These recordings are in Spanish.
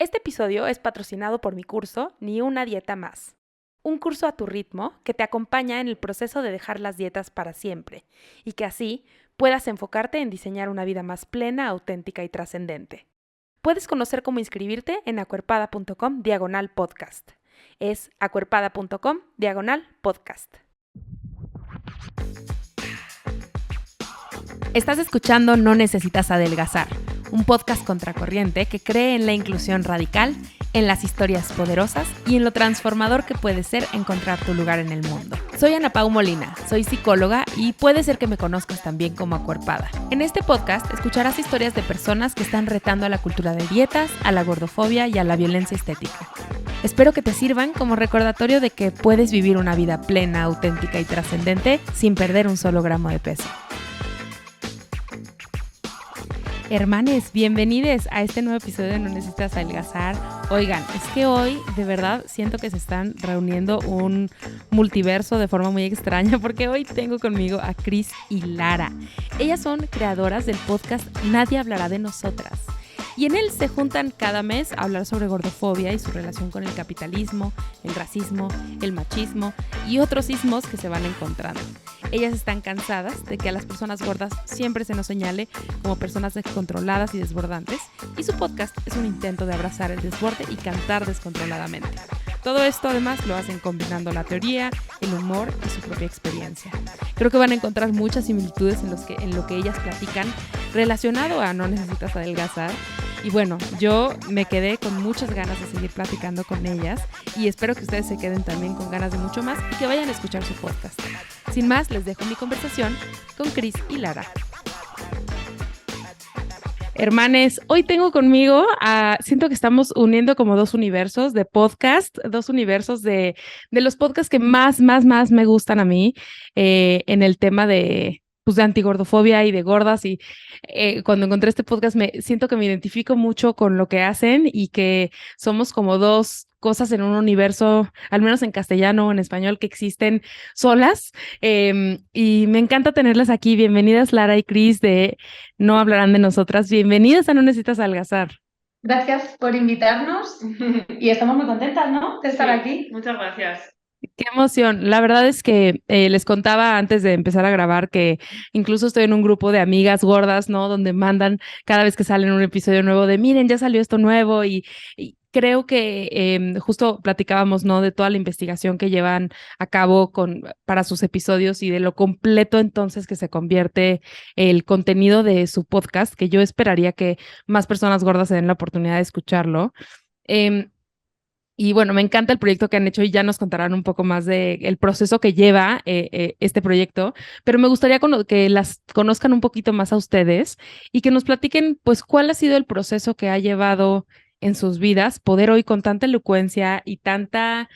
Este episodio es patrocinado por mi curso Ni una dieta más. Un curso a tu ritmo que te acompaña en el proceso de dejar las dietas para siempre y que así puedas enfocarte en diseñar una vida más plena, auténtica y trascendente. Puedes conocer cómo inscribirte en acuerpada.com/podcast. Es acuerpada.com/podcast. Estás escuchando No Necesitas Adelgazar, un podcast contracorriente que cree en la inclusión radical, en las historias poderosas y en lo transformador que puede ser encontrar tu lugar en el mundo. Soy Ana Pau Molina, soy psicóloga y puede ser que me conozcas también como Acuerpada. En este podcast escucharás historias de personas que están retando a la cultura de dietas, a la gordofobia y a la violencia estética. Espero que te sirvan como recordatorio de que puedes vivir una vida plena, auténtica y trascendente sin perder un solo gramo de peso. Hermanes, bienvenidos a este nuevo episodio de No Necesitas Adelgazar. Oigan, es que hoy de verdad siento que se están reuniendo un multiverso de forma muy extraña porque hoy tengo conmigo a Cris y Lara. Ellas son creadoras del podcast Nadie Hablará de Nosotras. Y en él se juntan cada mes a hablar sobre gordofobia y su relación con el capitalismo, el racismo, el machismo y otros ismos que se van encontrando. Ellas están cansadas de que a las personas gordas siempre se nos señale como personas descontroladas y desbordantes, y su podcast es un intento de abrazar el desborde y cantar descontroladamente. Todo esto además lo hacen combinando la teoría, el humor y su propia experiencia. Creo que van a encontrar muchas similitudes en lo que ellas platican relacionado a No Necesitas Adelgazar. Y bueno, yo me quedé con muchas ganas de seguir platicando con ellas y espero que ustedes se queden también con ganas de mucho más y que vayan a escuchar su podcast. Sin más, les dejo mi conversación con Cris y Lara. Hermanes, hoy tengo conmigo siento que estamos uniendo como dos universos de podcast, dos universos de los podcasts que más me gustan a mí en el tema de antigordofobia y de gordas. Y cuando encontré este podcast siento que me identifico mucho con lo que hacen y que somos como dos cosas en un universo, al menos en castellano o en español, que existen solas. Y me encanta tenerlas aquí. Bienvenidas, Lara y Cris de No Hablarán de Nosotras. Bienvenidas a No Necesitas Adelgazar. Gracias por invitarnos y estamos muy contentas, ¿no? De estar aquí. Muchas gracias. Qué emoción. La verdad es que les contaba antes de empezar a grabar que incluso estoy en un grupo de amigas gordas, ¿no? Donde mandan cada vez que salen un episodio nuevo de miren, ya salió esto nuevo y creo que justo platicábamos, ¿no? De toda la investigación que llevan a cabo para sus episodios y de lo completo entonces que se convierte el contenido de su podcast, que yo esperaría que más personas gordas se den la oportunidad de escucharlo. Em, y bueno, me encanta el proyecto que han hecho y ya nos contarán un poco más del proceso que lleva este proyecto, pero me gustaría que las conozcan un poquito más a ustedes y que nos platiquen pues cuál ha sido el proceso que ha llevado en sus vidas poder hoy con tanta elocuencia y tanta,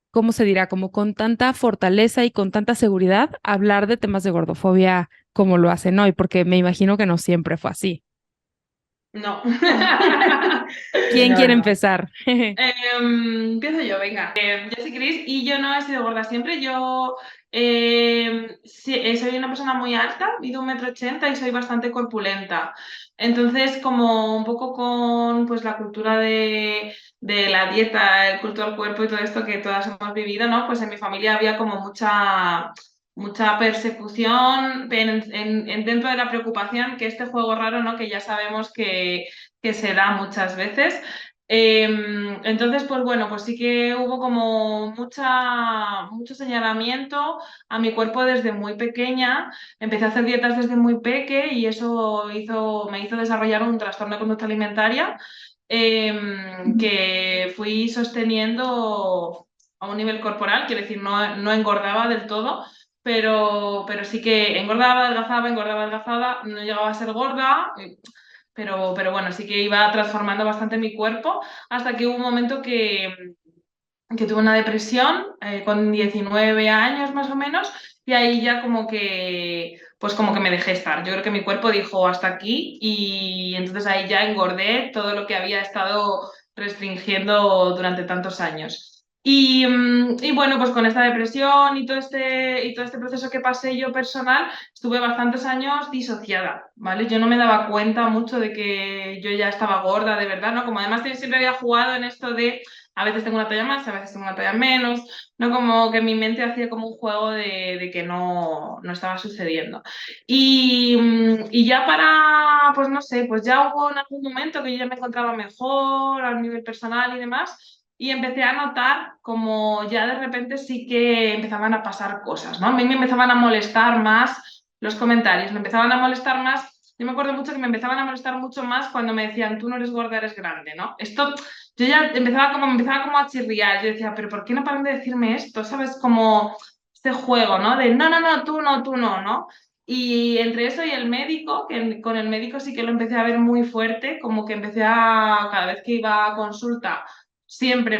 ¿cómo se dirá? Como con tanta fortaleza y con tanta seguridad hablar de temas de gordofobia como lo hacen hoy, porque me imagino que no siempre fue así. No. ¿Quién No, quiere no. empezar? Empiezo yo, venga. Yo soy Cris y yo no he sido gorda siempre. Yo sí, soy una persona muy alta, mido 1,80 m y soy bastante corpulenta. Entonces, como un poco con pues, la cultura de la dieta, el culto al cuerpo y todo esto que todas hemos vivido, ¿no? Pues en mi familia había como mucha persecución dentro de la preocupación que este juego raro, ¿no? Que ya sabemos que se da muchas veces. Entonces, pues bueno, pues sí que hubo como mucho señalamiento a mi cuerpo desde muy pequeña. Empecé a hacer dietas desde muy peque y eso me hizo desarrollar un trastorno de conducta alimentaria que fui sosteniendo a un nivel corporal, quiero decir, no engordaba del todo, pero sí que engordaba, adelgazaba, no llegaba a ser gorda, pero bueno, sí que iba transformando bastante mi cuerpo hasta que hubo un momento que tuve una depresión con 19 años más o menos y ahí ya pues como que me dejé estar. Yo creo que mi cuerpo dijo hasta aquí y entonces ahí ya engordé todo lo que había estado restringiendo durante tantos años. Y bueno, pues con esta depresión y todo este proceso que pasé yo personal, estuve bastantes años disociada, ¿vale? Yo no me daba cuenta mucho de que yo ya estaba gorda, de verdad, ¿no? Como además siempre había jugado en esto de a veces tengo una talla más, a veces tengo una talla menos, ¿no? Como que mi mente hacía como un juego de que no estaba sucediendo. Y ya pues no sé, pues ya hubo en algún momento que yo ya me encontraba mejor a nivel personal y demás. Y empecé a notar como ya de repente sí que empezaban a pasar cosas, ¿no? A mí me empezaban a molestar más los comentarios, me empezaban a molestar más. Yo me acuerdo mucho que me empezaban a molestar mucho más cuando me decían, tú no eres gorda, eres grande, ¿no? Esto, yo ya me empezaba como a chirriar. Yo decía, pero ¿por qué no paran de decirme esto? ¿Sabes? Como este juego, ¿no? De no, no, no, tú no, ¿no? Y entre eso y el médico, con el médico sí que lo empecé a ver muy fuerte, como que cada vez que iba a consulta, siempre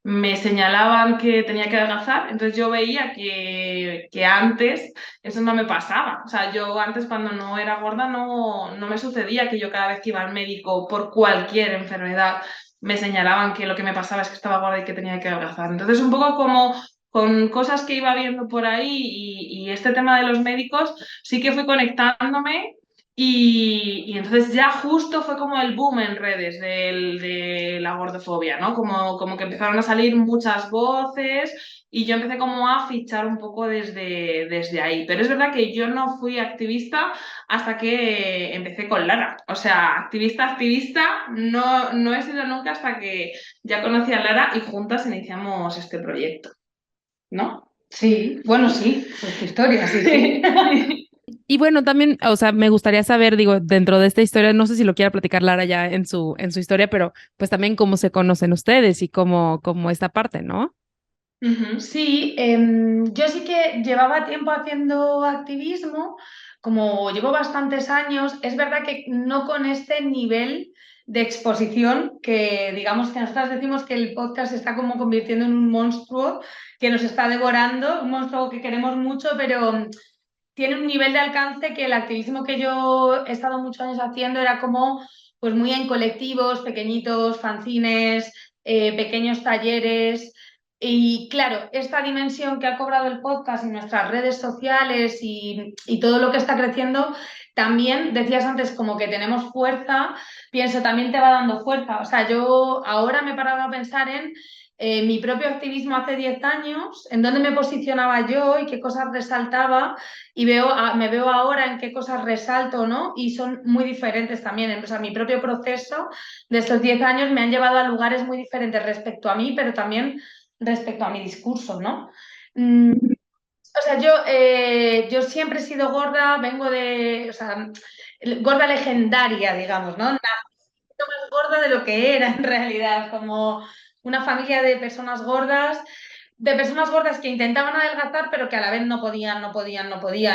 me señalaban que tenía que adelgazar, entonces yo veía que antes eso no me pasaba. O sea, yo antes cuando no era gorda no me sucedía que yo cada vez que iba al médico por cualquier enfermedad me señalaban que lo que me pasaba es que estaba gorda y que tenía que adelgazar. Entonces un poco como con cosas que iba viendo por ahí y este tema de los médicos, sí que fui conectándome y entonces ya justo fue como el boom en redes de la gordofobia, ¿no? Como que empezaron a salir muchas voces y yo empecé como a fichar un poco desde ahí. Pero es verdad que yo no fui activista hasta que empecé con Lara. O sea, activista, no he sido nunca hasta que ya conocí a Lara y juntas iniciamos este proyecto, ¿no? Sí, bueno, sí, pues tu historia, sí, sí. Y bueno, también, o sea, me gustaría saber, digo, dentro de esta historia, no sé si lo quiera platicar Lara ya en su historia, pero pues también cómo se conocen ustedes y cómo esta parte, ¿no? Ujú. Sí, yo sí que llevaba tiempo haciendo activismo, como llevo bastantes años, es verdad que no con este nivel de exposición que digamos que nosotros decimos que el podcast se está como convirtiendo en un monstruo que nos está devorando, un monstruo que queremos mucho, pero tiene un nivel de alcance que el activismo que yo he estado muchos años haciendo era como pues muy en colectivos, pequeñitos, fanzines, pequeños talleres. Y claro, esta dimensión que ha cobrado el podcast y nuestras redes sociales y todo lo que está creciendo, también decías antes como que tenemos fuerza, pienso, también te va dando fuerza. O sea, yo ahora me he parado a pensar en mi propio activismo hace 10 años, en dónde me posicionaba yo y qué cosas resaltaba y me veo ahora en qué cosas resalto, ¿no? Y son muy diferentes también. O sea, mi propio proceso de estos 10 años me han llevado a lugares muy diferentes respecto a mí, pero también respecto a mi discurso, ¿no? O sea, yo siempre he sido gorda, vengo de, o sea, gorda legendaria, digamos, ¿no? Más gorda de lo que era en realidad, como una familia de personas gordas que intentaban adelgazar, pero que a la vez no podían.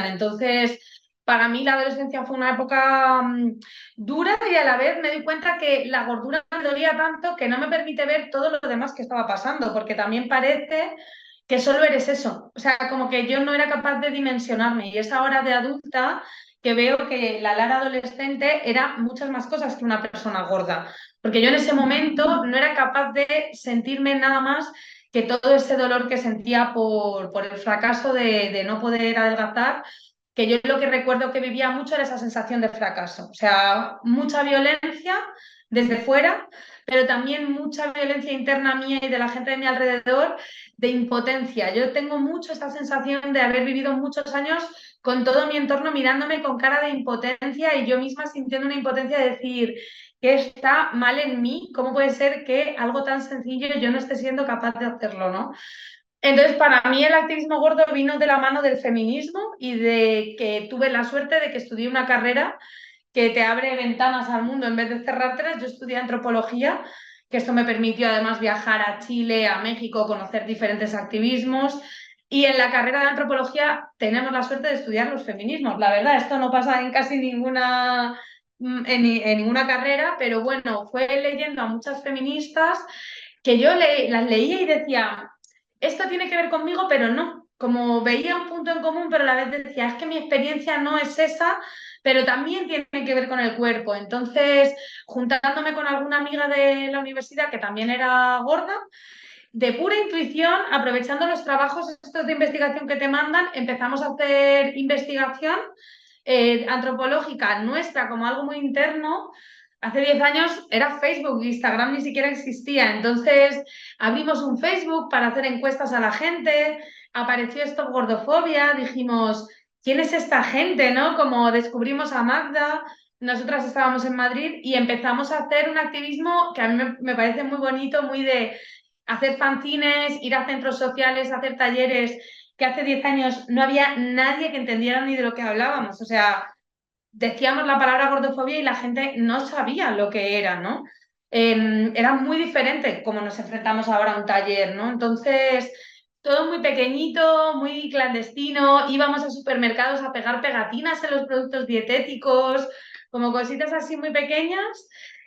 Entonces, para mí la adolescencia fue una época dura y a la vez me di cuenta que la gordura me dolía tanto que no me permite ver todo lo demás que estaba pasando, porque también parece que solo eres eso. O sea, como que yo no era capaz de dimensionarme y es ahora de adulta que veo que la Lara adolescente era muchas más cosas que una persona gorda, porque yo en ese momento no era capaz de sentirme nada más que todo ese dolor que sentía por el fracaso de no poder adelgazar, que yo lo que recuerdo que vivía mucho era esa sensación de fracaso, o sea, mucha violencia desde fuera, pero también mucha violencia interna mía y de la gente de mi alrededor de impotencia. Yo tengo mucho esta sensación de haber vivido muchos años con todo mi entorno mirándome con cara de impotencia y yo misma sintiendo una impotencia de decir que está mal en mí, ¿cómo puede ser que algo tan sencillo yo no esté siendo capaz de hacerlo, ¿no? Entonces, para mí el activismo gordo vino de la mano del feminismo y de que tuve la suerte de que estudié una carrera que te abre ventanas al mundo en vez de cerrártelas. Yo estudié antropología, que esto me permitió además viajar a Chile, a México, conocer diferentes activismos. Y en la carrera de antropología tenemos la suerte de estudiar los feminismos. La verdad, esto no pasa en casi en ninguna carrera, pero bueno, fue leyendo a muchas feministas que yo las leía y decía, esto tiene que ver conmigo, pero no. Como veía un punto en común, pero a la vez decía, es que mi experiencia no es esa, pero también tiene que ver con el cuerpo. Entonces, juntándome con alguna amiga de la universidad que también era gorda, de pura intuición, aprovechando los trabajos estos de investigación que te mandan, empezamos a hacer investigación antropológica nuestra como algo muy interno. Hace 10 años era Facebook, Instagram ni siquiera existía. Entonces abrimos un Facebook para hacer encuestas a la gente, apareció Stop Gordofobia, dijimos, ¿quién es esta gente? ¿No? Como descubrimos a Magda, nosotras estábamos en Madrid y empezamos a hacer un activismo que a mí me parece muy bonito, muy de hacer fanzines, ir a centros sociales, hacer talleres, que hace 10 años no había nadie que entendiera ni de lo que hablábamos. O sea, decíamos la palabra gordofobia y la gente no sabía lo que era, ¿no? Era muy diferente como nos enfrentamos ahora a un taller, ¿no? Entonces, todo muy pequeñito, muy clandestino, íbamos a supermercados a pegar pegatinas en los productos dietéticos, como cositas así muy pequeñas.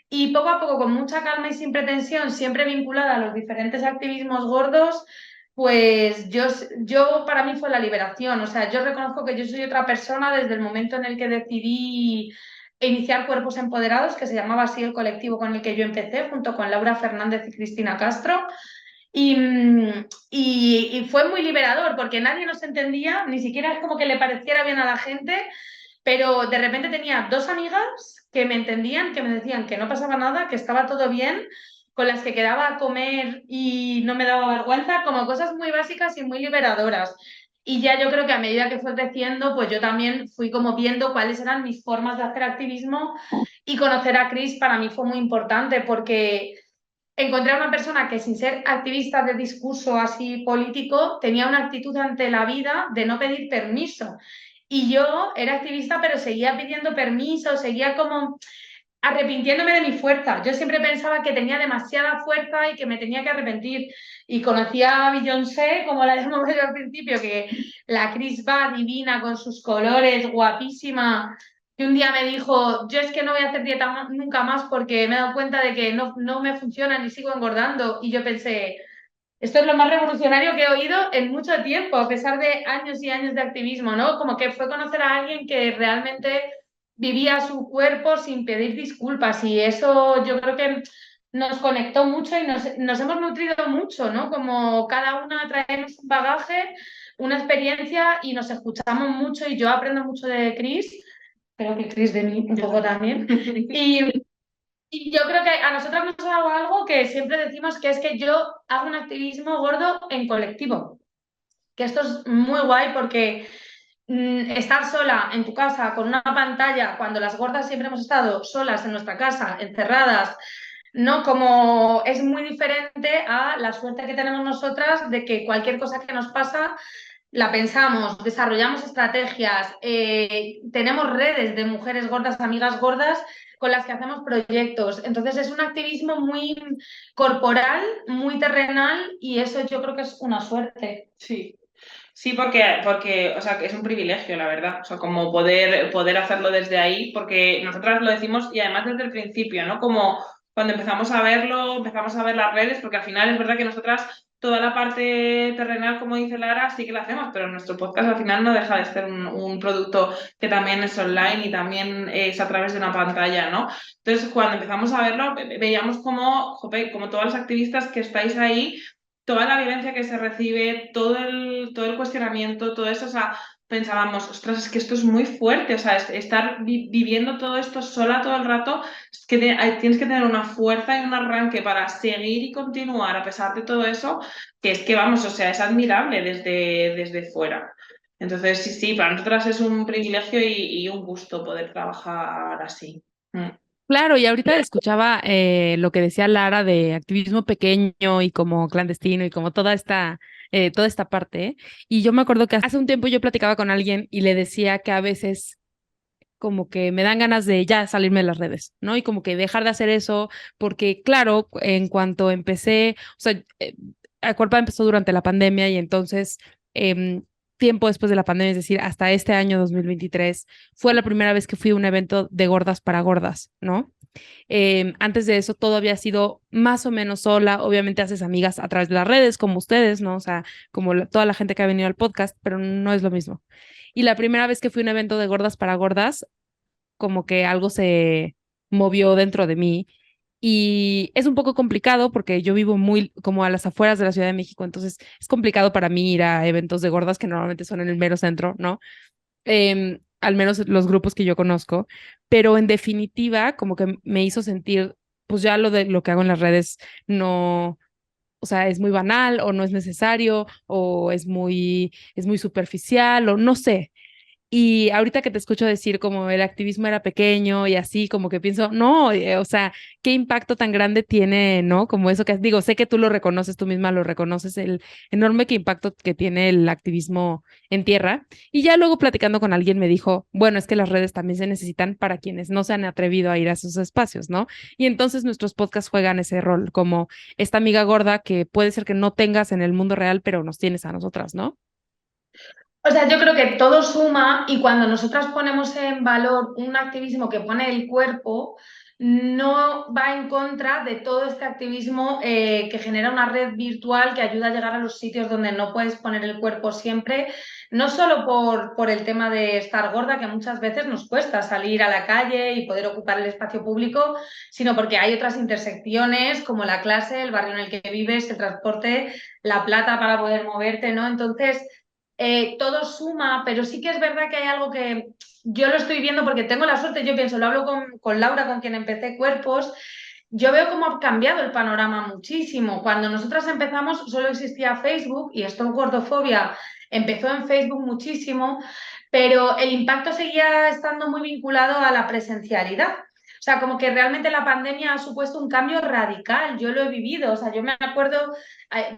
Y poco a poco, con mucha calma y sin pretensión, siempre vinculada a los diferentes activismos gordos, pues yo para mí fue la liberación. O sea, yo reconozco que yo soy otra persona desde el momento en el que decidí iniciar Cuerpos Empoderados, que se llamaba así el colectivo con el que yo empecé, junto con Laura Fernández y Cristina Castro. Y, y fue muy liberador porque nadie nos entendía, ni siquiera es como que le pareciera bien a la gente, pero de repente tenía dos amigas que me entendían, que me decían que no pasaba nada, que estaba todo bien, con las que quedaba a comer y no me daba vergüenza, como cosas muy básicas y muy liberadoras. Y ya yo creo que a medida que fue creciendo, pues yo también fui como viendo cuáles eran mis formas de hacer activismo, y conocer a Chris para mí fue muy importante porque encontré a una persona que, sin ser activista de discurso así político, tenía una actitud ante la vida de no pedir permiso. Y yo era activista, pero seguía pidiendo permiso, seguía como arrepintiéndome de mi fuerza. Yo siempre pensaba que tenía demasiada fuerza y que me tenía que arrepentir. Y conocí a Beyoncé, como la llamamos yo al principio, que la Chris va divina con sus colores, guapísima, que un día me dijo, yo es que no voy a hacer dieta nunca más porque me he dado cuenta de que no me funciona y sigo engordando. Y yo pensé, esto es lo más revolucionario que he oído en mucho tiempo, a pesar de años y años de activismo, ¿no? Como que fue conocer a alguien que realmente vivía su cuerpo sin pedir disculpas, y eso yo creo que nos conectó mucho y nos hemos nutrido mucho, ¿no? Como cada una traemos un bagaje, una experiencia, y nos escuchamos mucho, y yo aprendo mucho de Chris, creo que Chris de mí un poco también. Y yo creo que a nosotros nos ha dado algo que siempre decimos, que es que yo hago un activismo gordo en colectivo. Que esto es muy guay porque estar sola en tu casa con una pantalla, cuando las gordas siempre hemos estado solas en nuestra casa, encerradas, ¿no? Como es muy diferente a la suerte que tenemos nosotras de que cualquier cosa que nos pasa la pensamos, desarrollamos estrategias, tenemos redes de mujeres gordas, amigas gordas, con las que hacemos proyectos. Entonces es un activismo muy corporal, muy terrenal, y eso yo creo que es una suerte. Sí. Sí, porque, o sea, que es un privilegio, la verdad. O sea, como poder hacerlo desde ahí, porque nosotras lo decimos y además desde el principio, ¿no? Como cuando empezamos a verlo, empezamos a ver las redes, porque al final es verdad que nosotras toda la parte terrenal, como dice Lara, sí que la hacemos, pero nuestro podcast al final no deja de ser un producto que también es online y también es a través de una pantalla, ¿no? Entonces, cuando empezamos a verlo, veíamos como, jope, como todas las activistas que estáis ahí, toda la violencia que se recibe, todo el cuestionamiento, todo eso, o sea, pensábamos, ostras, es que esto es muy fuerte, o sea, estar viviendo todo esto sola todo el rato, es que tienes que tener una fuerza y un arranque para seguir y continuar a pesar de todo eso, que es que vamos, o sea, es admirable desde fuera. Entonces, sí, sí, para nosotras es un privilegio y un gusto poder trabajar así. Mm. Claro, y ahorita escuchaba lo que decía Lara de activismo pequeño y como clandestino y como toda esta parte. Y yo me acuerdo que hace un tiempo yo platicaba con alguien y le decía que a veces como que me dan ganas de ya salirme de las redes, ¿no? Y como que dejar de hacer eso, porque claro, en cuanto empecé, o sea, Acuerpa empezó durante la pandemia y entonces tiempo después de la pandemia, es decir, hasta este año 2023, fue la primera vez que fui a un evento de gordas para gordas, ¿no? Antes de eso todo había sido más o menos sola, obviamente haces amigas a través de las redes como ustedes, ¿no? O sea, como toda la gente que ha venido al podcast, pero no es lo mismo. Y la primera vez que fui a un evento de gordas para gordas, como que algo se movió dentro de mí Y es un poco complicado porque yo vivo muy como a las afueras de la Ciudad de México, entonces es complicado para mí ir a eventos de gordas que normalmente son en el mero centro, ¿no? Al menos los grupos que yo conozco, pero en definitiva como que me hizo sentir, pues ya lo de lo que hago en las redes no, o sea, es muy banal o no es necesario o es muy superficial o no sé. Y ahorita que te escucho decir como el activismo era pequeño y así, como que pienso, no, o sea, qué impacto tan grande tiene, ¿no? Como eso que digo, sé que tú lo reconoces, tú misma lo reconoces, el enorme impacto que tiene el activismo en tierra. Y ya luego platicando con alguien me dijo, bueno, es que las redes también se necesitan para quienes no se han atrevido a ir a esos espacios, ¿no? Y entonces nuestros podcasts juegan ese rol, como esta amiga gorda que puede ser que no tengas en el mundo real, pero nos tienes a nosotras, ¿no? O sea, yo creo que todo suma y cuando nosotras ponemos en valor un activismo que pone el cuerpo, no va en contra de todo este activismo que genera una red virtual que ayuda a llegar a los sitios donde no puedes poner el cuerpo siempre, no solo por el tema de estar gorda, que muchas veces nos cuesta salir a la calle y poder ocupar el espacio público, sino porque hay otras intersecciones como la clase, el barrio en el que vives, el transporte, la plata para poder moverte, ¿no? Entonces todo suma, pero sí que es verdad que hay algo que yo lo estoy viendo porque tengo la suerte, yo pienso, lo hablo con Laura, con quien empecé Cuerpos, yo veo cómo ha cambiado el panorama muchísimo. Cuando nosotras empezamos solo existía Facebook y esto Gordofobia empezó en Facebook muchísimo, pero el impacto seguía estando muy vinculado a la presencialidad. O sea, como que realmente la pandemia ha supuesto un cambio radical, yo lo he vivido, o sea, yo me acuerdo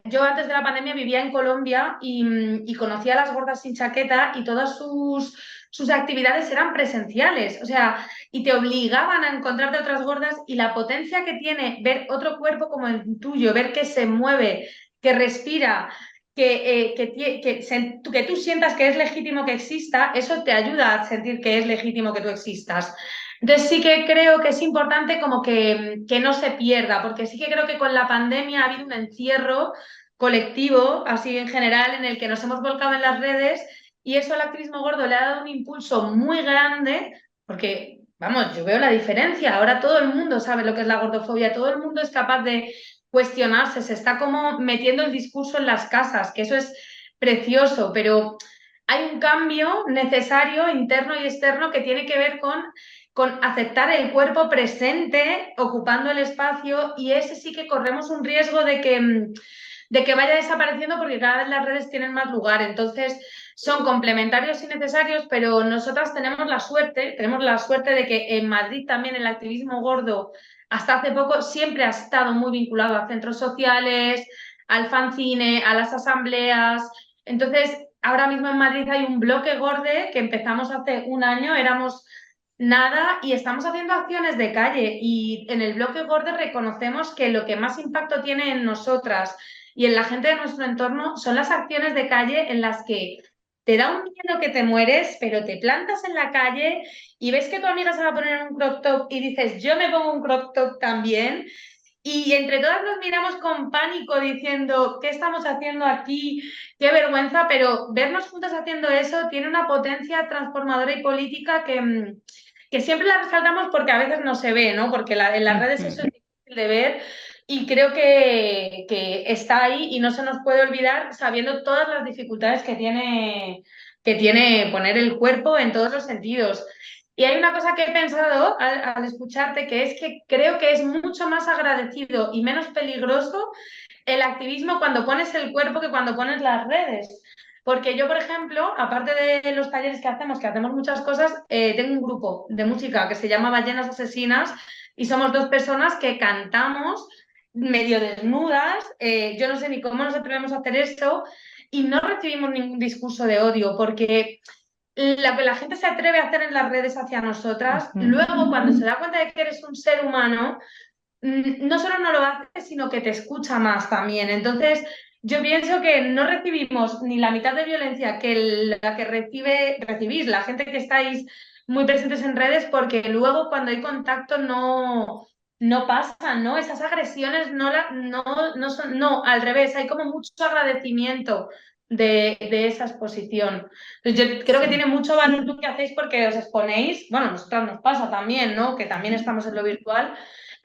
yo antes de la pandemia vivía en Colombia y conocía a las gordas sin chaqueta y todas sus actividades eran presenciales, o sea, y te obligaban a encontrarte otras gordas y la potencia que tiene ver otro cuerpo como el tuyo, ver que se mueve, que respira, que tú sientas que es legítimo que exista, eso te ayuda a sentir que es legítimo que tú existas. Entonces sí que creo que es importante como que no se pierda, porque sí que creo que con la pandemia ha habido un encierro colectivo, así en general, en el que nos hemos volcado en las redes y eso al activismo gordo le ha dado un impulso muy grande, porque, vamos, yo veo la diferencia, ahora todo el mundo sabe lo que es la gordofobia, todo el mundo es capaz de cuestionarse, se está como metiendo el discurso en las casas, que eso es precioso, pero hay un cambio necesario interno y externo que tiene que ver con aceptar el cuerpo presente, ocupando el espacio, y ese sí que corremos un riesgo de que vaya desapareciendo porque cada vez las redes tienen más lugar. Entonces, son complementarios y necesarios, pero nosotras tenemos la suerte de que en Madrid también el activismo gordo, hasta hace poco, siempre ha estado muy vinculado a centros sociales, al fanzine, a las asambleas. Entonces, ahora mismo en Madrid hay un bloque gorde que empezamos hace un año, éramos nada y estamos haciendo acciones de calle y en el bloque Gorde reconocemos que lo que más impacto tiene en nosotras y en la gente de nuestro entorno son las acciones de calle en las que te da un miedo que te mueres, pero te plantas en la calle y ves que tu amiga se va a poner un crop top y dices, yo me pongo un crop top también. Y entre todas nos miramos con pánico diciendo, ¿qué estamos haciendo aquí? Qué vergüenza, pero vernos juntas haciendo eso tiene una potencia transformadora y política que siempre la resaltamos porque a veces no se ve, ¿no? Porque en las redes eso es difícil de ver y creo que está ahí y no se nos puede olvidar sabiendo todas las dificultades que tiene poner el cuerpo en todos los sentidos. Y hay una cosa que he pensado al escucharte, que es que creo que es mucho más agradecido y menos peligroso el activismo cuando pones el cuerpo que cuando pones las redes. Porque yo, por ejemplo, aparte de los talleres que hacemos muchas cosas, tengo un grupo de música que se llama Ballenas Asesinas y somos dos personas que cantamos medio desnudas. Yo no sé ni cómo nos atrevemos a hacer eso y no recibimos ningún discurso de odio porque lo que la gente se atreve a hacer en las redes hacia nosotras, luego cuando se da cuenta de que eres un ser humano, no solo no lo hace, sino que te escucha más también. Entonces, yo pienso que no recibimos ni la mitad de violencia que la que recibís, la gente que estáis muy presentes en redes, porque luego cuando hay contacto no pasan, ¿no? Esas agresiones no son, no, al revés, hay como mucho agradecimiento de esa exposición. Entonces, yo creo que tiene mucho valor lo que hacéis porque os exponéis, bueno, a nosotros nos pasa también, ¿no? Que también estamos en lo virtual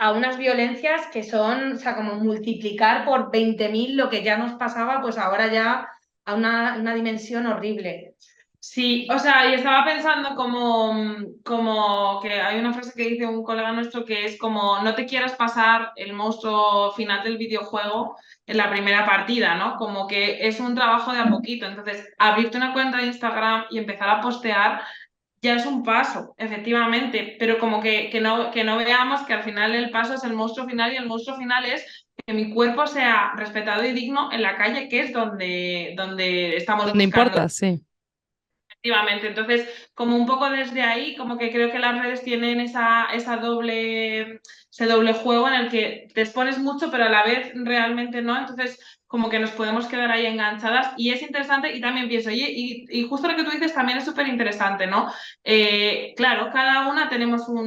a unas violencias que son, o sea, como multiplicar por 20.000 lo que ya nos pasaba, pues ahora ya a una dimensión horrible. Sí, o sea, y estaba pensando como que hay una frase que dice un colega nuestro que es como no te quieras pasar el monstruo final del videojuego en la primera partida, ¿no? Como que es un trabajo de a poquito. Entonces, abrirte una cuenta de Instagram y empezar a postear ya es un paso, efectivamente, pero como que no veamos que al final el paso es el monstruo final y el monstruo final es que mi cuerpo sea respetado y digno en la calle, que es donde estamos No buscando. importa, sí. Efectivamente, entonces como un poco desde ahí, como que creo que las redes tienen ese doble juego en el que te expones mucho, pero a la vez realmente no, entonces como que nos podemos quedar ahí enganchadas y es interesante y también pienso, oye, y justo lo que tú dices también es súper interesante, ¿no? Claro, cada una tenemos como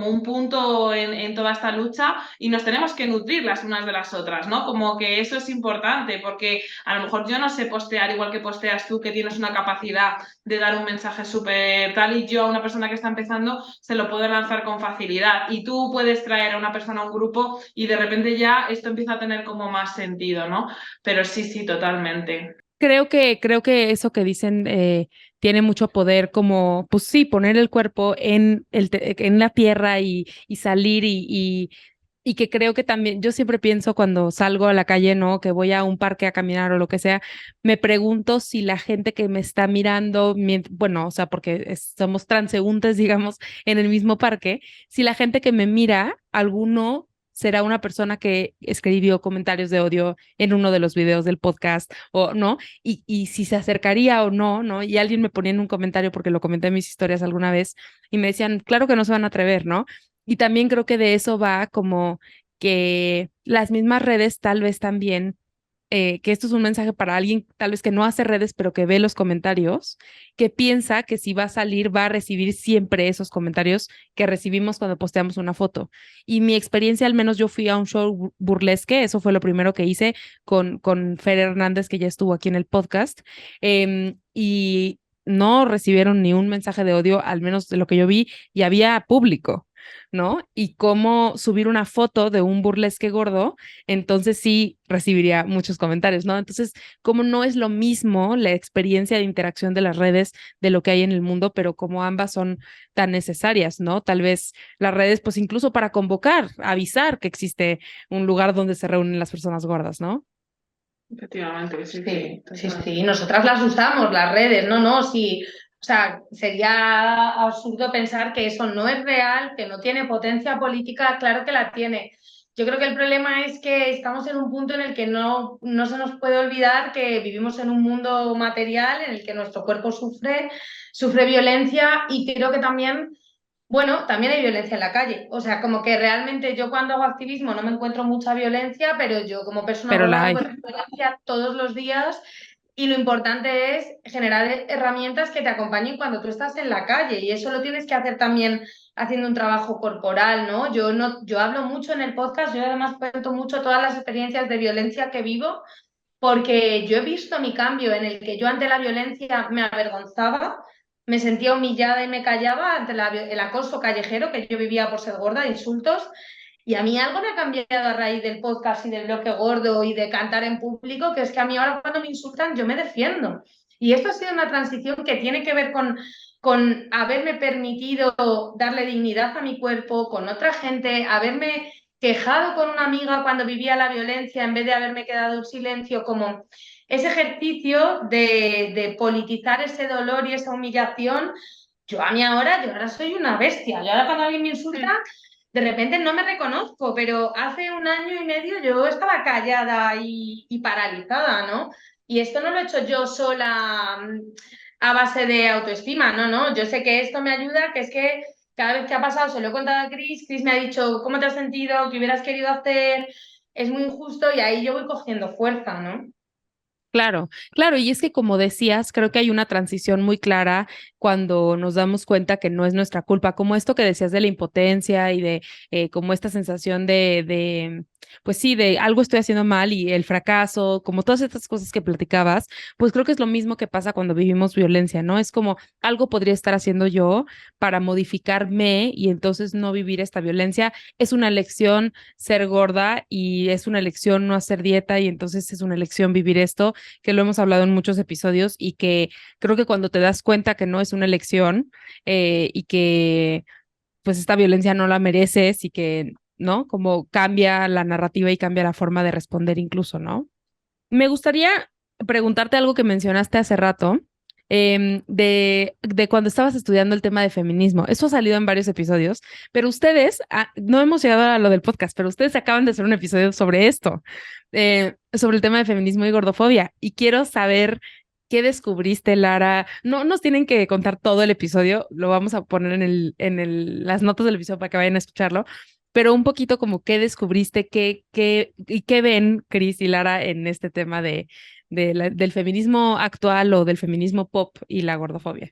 un punto en toda esta lucha y nos tenemos que nutrir las unas de las otras, ¿no? Como que eso es importante porque a lo mejor yo no sé postear igual que posteas tú, que tienes una capacidad de dar un mensaje súper tal y yo a una persona que está empezando se lo puedo lanzar con facilidad y tú puedes traer a una persona a un grupo y de repente ya esto empieza a tener como más sentido, ¿no? Pero sí, sí, totalmente. Creo que eso que dicen tiene mucho poder, como, pues sí, poner el cuerpo en la tierra y salir y que creo que también, yo siempre pienso cuando salgo a la calle, ¿no? Que voy a un parque a caminar o lo que sea, me pregunto si la gente que me está mirando, bueno, o sea, porque somos transeúntes, digamos, en el mismo parque, si la gente que me mira, alguno será una persona que escribió comentarios de odio en uno de los videos del podcast o no, y si se acercaría o no, ¿no? Y alguien me ponía en un comentario porque lo comenté en mis historias alguna vez y me decían, claro que no se van a atrever, ¿no? Y también creo que de eso va como que las mismas redes tal vez también, que esto es un mensaje para alguien tal vez que no hace redes, pero que ve los comentarios, que piensa que si va a salir va a recibir siempre esos comentarios que recibimos cuando posteamos una foto. Y mi experiencia, al menos yo fui a un show burlesque, eso fue lo primero que hice con Fer Hernández, que ya estuvo aquí en el podcast, y no recibieron ni un mensaje de odio, al menos de lo que yo vi, y había público. ¿No? Y cómo subir una foto de un burlesque gordo, entonces sí recibiría muchos comentarios, ¿no? Entonces, como no es lo mismo la experiencia de interacción de las redes de lo que hay en el mundo, pero como ambas son tan necesarias, ¿no? Tal vez las redes, pues incluso para convocar, avisar que existe un lugar donde se reúnen las personas gordas, ¿no? Efectivamente, sí, Sí, sí, sí, total. sí, nosotras las usamos, las redes, no, no, sí, o sea, sería absurdo pensar que eso no es real, que no tiene potencia política, claro que la tiene. Yo creo que el problema es que estamos en un punto en el que no se nos puede olvidar que vivimos en un mundo material en el que nuestro cuerpo sufre violencia y creo que también bueno, también hay violencia en la calle. O sea, como que realmente yo cuando hago activismo no me encuentro mucha violencia, pero yo como persona Pero gorda la me hay. encuentro violencia todos los días y lo importante es generar herramientas que te acompañen cuando tú estás en la calle y eso lo tienes que hacer también haciendo un trabajo corporal, ¿no? Yo hablo mucho en el podcast, yo además cuento mucho todas las experiencias de violencia que vivo porque yo he visto mi cambio en el que yo ante la violencia me avergonzaba, me sentía humillada y me callaba ante el acoso callejero que yo vivía por ser gorda, de insultos. Y a mí algo me ha cambiado a raíz del podcast y del bloque gordo y de cantar en público, que es que a mí ahora cuando me insultan yo me defiendo. Y esto ha sido una transición que tiene que ver con haberme permitido darle dignidad a mi cuerpo, con otra gente, haberme quejado con una amiga cuando vivía la violencia en vez de haberme quedado en silencio, como ese ejercicio de politizar ese dolor y esa humillación. Yo ahora soy una bestia. Yo ahora cuando alguien me insulta, de repente no me reconozco, pero hace un año y medio yo estaba callada y paralizada, ¿no? Y esto no lo he hecho yo sola a base de autoestima, no, no. Yo sé que esto me ayuda, que es que cada vez que ha pasado se lo he contado a Chris, Chris me ha dicho, ¿cómo te has sentido? ¿Qué hubieras querido hacer? Es muy injusto y ahí yo voy cogiendo fuerza, ¿no? Claro, claro, y es que como decías, creo que hay una transición muy clara cuando nos damos cuenta que no es nuestra culpa, como esto que decías de la impotencia y de como esta sensación pues sí, de algo estoy haciendo mal y el fracaso, como todas estas cosas que platicabas, pues creo que es lo mismo que pasa cuando vivimos violencia, ¿no? Es como algo podría estar haciendo yo para modificarme y entonces no vivir esta violencia. Es una elección ser gorda y es una elección no hacer dieta y entonces es una elección vivir esto que lo hemos hablado en muchos episodios y que creo que cuando te das cuenta que no es una elección y que pues esta violencia no la mereces y que, ¿no? Como cambia la narrativa y cambia la forma de responder incluso, ¿no? Me gustaría preguntarte algo que mencionaste hace rato, de cuando estabas estudiando el tema de feminismo. Eso ha salido en varios episodios, pero ustedes, no hemos llegado a lo del podcast, pero ustedes acaban de hacer un episodio sobre esto, sobre el tema de feminismo y gordofobia. Y quiero saber qué descubriste, Lara. No nos tienen que contar todo el episodio, lo vamos a poner las notas del episodio para que vayan a escucharlo, pero un poquito como qué descubriste, y qué ven Cris y Lara en este tema del feminismo actual o del feminismo pop y la gordofobia.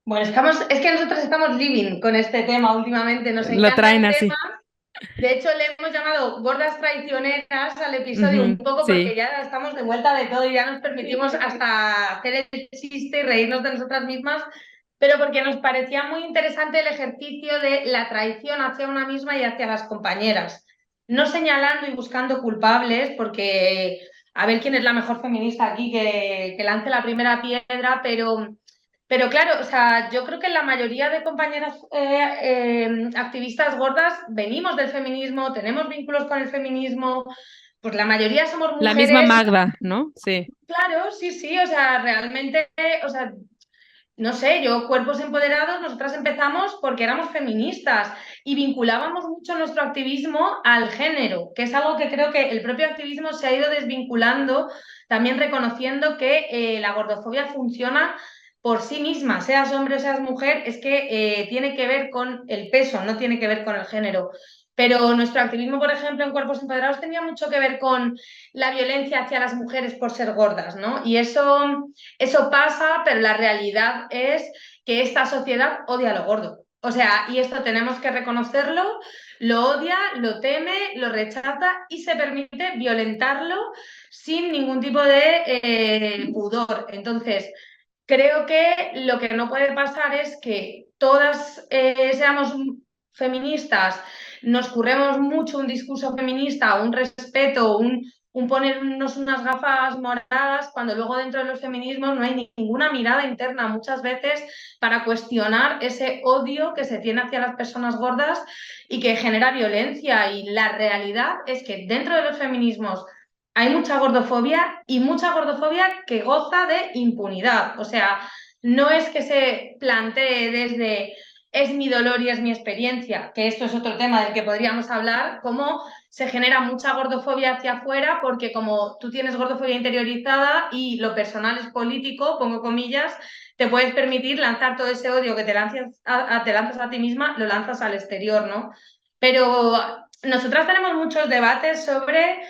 Bueno, es que nosotros estamos living con este tema últimamente, nos Lo encanta traen el tema. así. De hecho, le hemos llamado gordas traicioneras al episodio un Ujú, poco porque sí, ya estamos de vuelta de todo y ya nos permitimos hasta hacer el chiste y reírnos de nosotras mismas, pero porque nos parecía muy interesante el ejercicio de la traición hacia una misma y hacia las compañeras. No señalando y buscando culpables, porque a ver quién es la mejor feminista aquí que lance la primera piedra, pero claro, o sea, yo creo que la mayoría de compañeras activistas gordas venimos del feminismo, tenemos vínculos con el feminismo, pues la mayoría somos la misma mujeres. Magda, ¿no? Sí. Claro, sí, sí, o sea, realmente, o sea, no sé, yo, Cuerpos Empoderados, nosotras empezamos porque éramos feministas y vinculábamos mucho nuestro activismo al género, que es algo que creo que el propio activismo se ha ido desvinculando, también reconociendo que la gordofobia funciona por sí misma, seas hombre o seas mujer, es que tiene que ver con el peso, no tiene que ver con el género. Pero nuestro activismo, por ejemplo, en Cuerpos Empoderados tenía mucho que ver con la violencia hacia las mujeres por ser gordas, ¿no? Y eso pasa, pero la realidad es que esta sociedad odia lo gordo. O sea, y esto tenemos que reconocerlo, lo odia, lo teme, lo rechaza y se permite violentarlo sin ningún tipo de pudor. Entonces, creo que lo que no puede pasar es que todas seamos feministas, nos curremos mucho un discurso feminista, un respeto, un ponernos unas gafas moradas, cuando luego dentro de los feminismos no hay ninguna mirada interna muchas veces para cuestionar ese odio que se tiene hacia las personas gordas y que genera violencia. Y la realidad es que dentro de los feminismos hay mucha gordofobia y mucha gordofobia que goza de impunidad. O sea, no es que se plantee desde es mi dolor y es mi experiencia, que esto es otro tema del que podríamos hablar, cómo se genera mucha gordofobia hacia afuera, porque como tú tienes gordofobia interiorizada y lo personal es político, pongo comillas, te puedes permitir lanzar todo ese odio que te lanzas a ti misma, lo lanzas al exterior, ¿no? Pero nosotras tenemos muchos debates sobre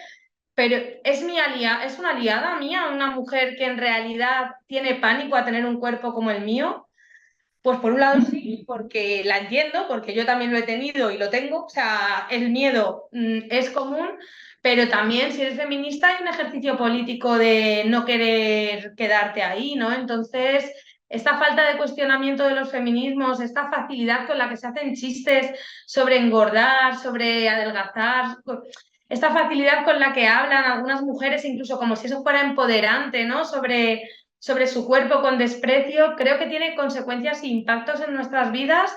pero es una aliada mía, una mujer que en realidad tiene pánico a tener un cuerpo como el mío. Pues por un lado sí, porque la entiendo, porque yo también lo he tenido y lo tengo. O sea, el miedo es común, pero también si eres feminista hay un ejercicio político de no querer quedarte ahí, ¿no? Entonces, esta falta de cuestionamiento de los feminismos, esta facilidad con la que se hacen chistes sobre engordar, sobre adelgazar, esta facilidad con la que hablan algunas mujeres, incluso como si eso fuera empoderante, ¿no? Sobre su cuerpo con desprecio, creo que tiene consecuencias e impactos en nuestras vidas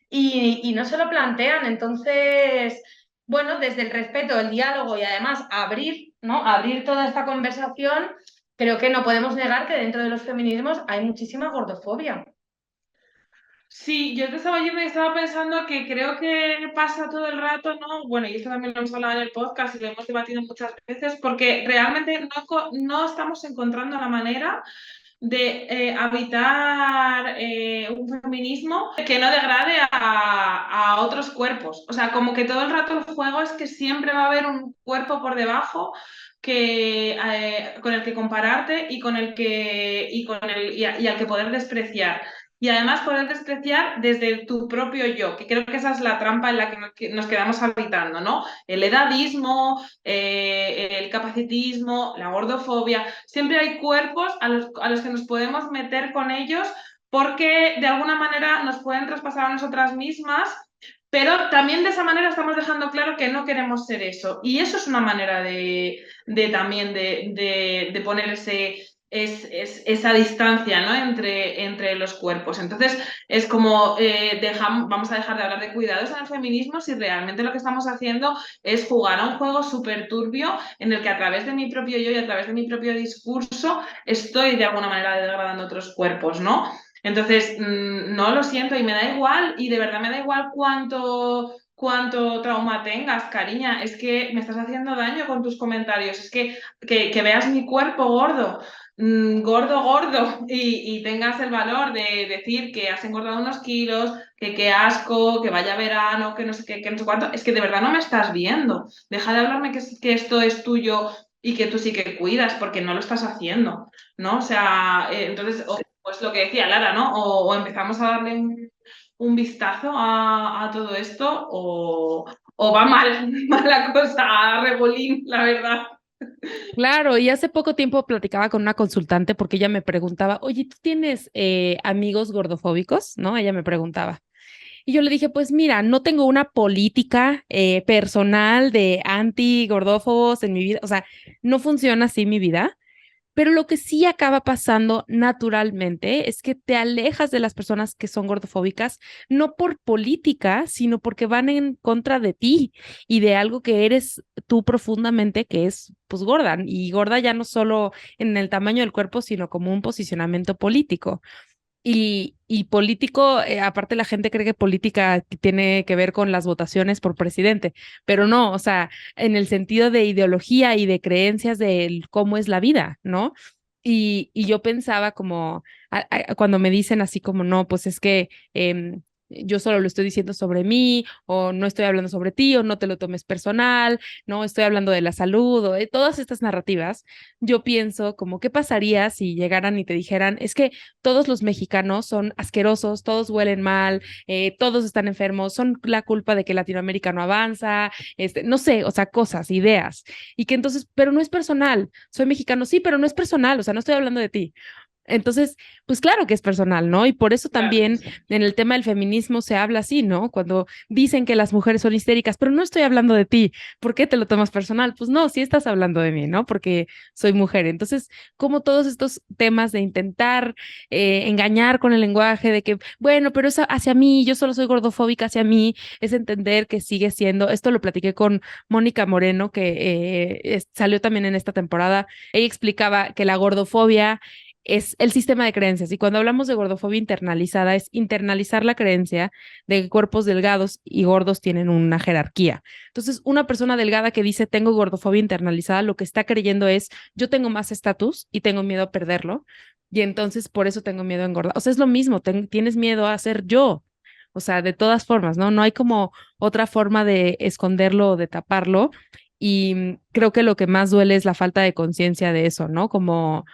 y no se lo plantean. Entonces, bueno, desde el respeto, el diálogo y además abrir, ¿no? Abrir toda esta conversación, creo que no podemos negar que dentro de los feminismos hay muchísima gordofobia. Sí, yo te estaba yendo y estaba pensando que creo que pasa todo el rato, ¿no? Bueno, y esto también lo hemos hablado en el podcast y lo hemos debatido muchas veces, porque realmente no estamos encontrando la manera de habitar un feminismo que no degrade a otros cuerpos. O sea, como que todo el rato el juego es que siempre va a haber un cuerpo por debajo con el que compararte y al que poder despreciar. Y además poder despreciar desde tu propio yo, que creo que esa es la trampa en la que nos quedamos habitando, ¿no? El edadismo, el capacitismo, la gordofobia. Siempre hay cuerpos a los que nos podemos meter con ellos porque de alguna manera nos pueden traspasar a nosotras mismas, pero también de esa manera estamos dejando claro que no queremos ser eso. Y eso es una manera también de poner esa distancia, ¿no? entre los cuerpos. Entonces, es como vamos a dejar de hablar de cuidados en el feminismo si realmente lo que estamos haciendo es jugar a un juego súper turbio en el que a través de mi propio yo y a través de mi propio discurso estoy de alguna manera degradando otros cuerpos, ¿no? Entonces, no lo siento y me da igual, y de verdad me da igual cuánto trauma tengas, cariña, es que me estás haciendo daño con tus comentarios, es que veas mi cuerpo gordo, gordo, y tengas el valor de decir que has engordado unos kilos, que qué asco, que vaya verano, que no sé qué, que no sé cuánto, es que de verdad no me estás viendo. Deja de hablarme que esto es tuyo y que tú sí que cuidas, porque no lo estás haciendo, ¿no? O sea, entonces, pues lo que decía Lara, ¿no? O empezamos a darle un vistazo a todo esto, o va mal, mala cosa, a Regolín, la verdad. Claro, y hace poco tiempo platicaba con una consultante porque ella me preguntaba, oye, ¿tú tienes amigos gordofóbicos? ¿No? Ella me preguntaba. Y yo le dije, pues mira, no tengo una política personal de anti-gordófobos en mi vida, o sea, no funciona así mi vida, pero lo que sí acaba pasando naturalmente es que te alejas de las personas que son gordofóbicas, no por política, sino porque van en contra de ti y de algo que eres tú profundamente, que es pues gorda, y gorda ya no solo en el tamaño del cuerpo, sino como un posicionamiento político. Y político, aparte la gente cree que política tiene que ver con las votaciones por presidente, pero no, o sea, en el sentido de ideología y de creencias de cómo es la vida, ¿no? Y yo pensaba como, cuando me dicen así como, no, pues es que yo solo lo estoy diciendo sobre mí, o no estoy hablando sobre ti, o no te lo tomes personal, no estoy hablando de la salud, o de todas estas narrativas, yo pienso como, ¿qué pasaría si llegaran y te dijeran, es que todos los mexicanos son asquerosos, todos huelen mal, todos están enfermos, son la culpa de que Latinoamérica no avanza, no sé, o sea, cosas, ideas, y que entonces, pero no es personal, soy mexicano, sí, pero no es personal, o sea, no estoy hablando de ti. Entonces, pues claro que es personal, ¿no? Y por eso Claro. también en el tema del feminismo se habla así, ¿no? Cuando dicen que las mujeres son histéricas, pero no estoy hablando de ti. ¿Por qué te lo tomas personal? Pues no, sí estás hablando de mí, ¿no? Porque soy mujer. Entonces, como todos estos temas de intentar engañar con el lenguaje, de que, bueno, pero es hacia mí, yo solo soy gordofóbica hacia mí, es entender que sigue siendo, esto lo platiqué con Mónica Moreno, que salió también en esta temporada, ella explicaba que la gordofobia es el sistema de creencias. Y cuando hablamos de gordofobia internalizada, es internalizar la creencia de que cuerpos delgados y gordos tienen una jerarquía. Entonces, una persona delgada que dice tengo gordofobia internalizada, lo que está creyendo es yo tengo más estatus y tengo miedo a perderlo. Y entonces por eso tengo miedo a engordar. O sea, es lo mismo, tienes miedo a ser yo. O sea, de todas formas, ¿no? No hay como otra forma de esconderlo o de taparlo. Y creo que lo que más duele es la falta de conciencia de eso, ¿no? Como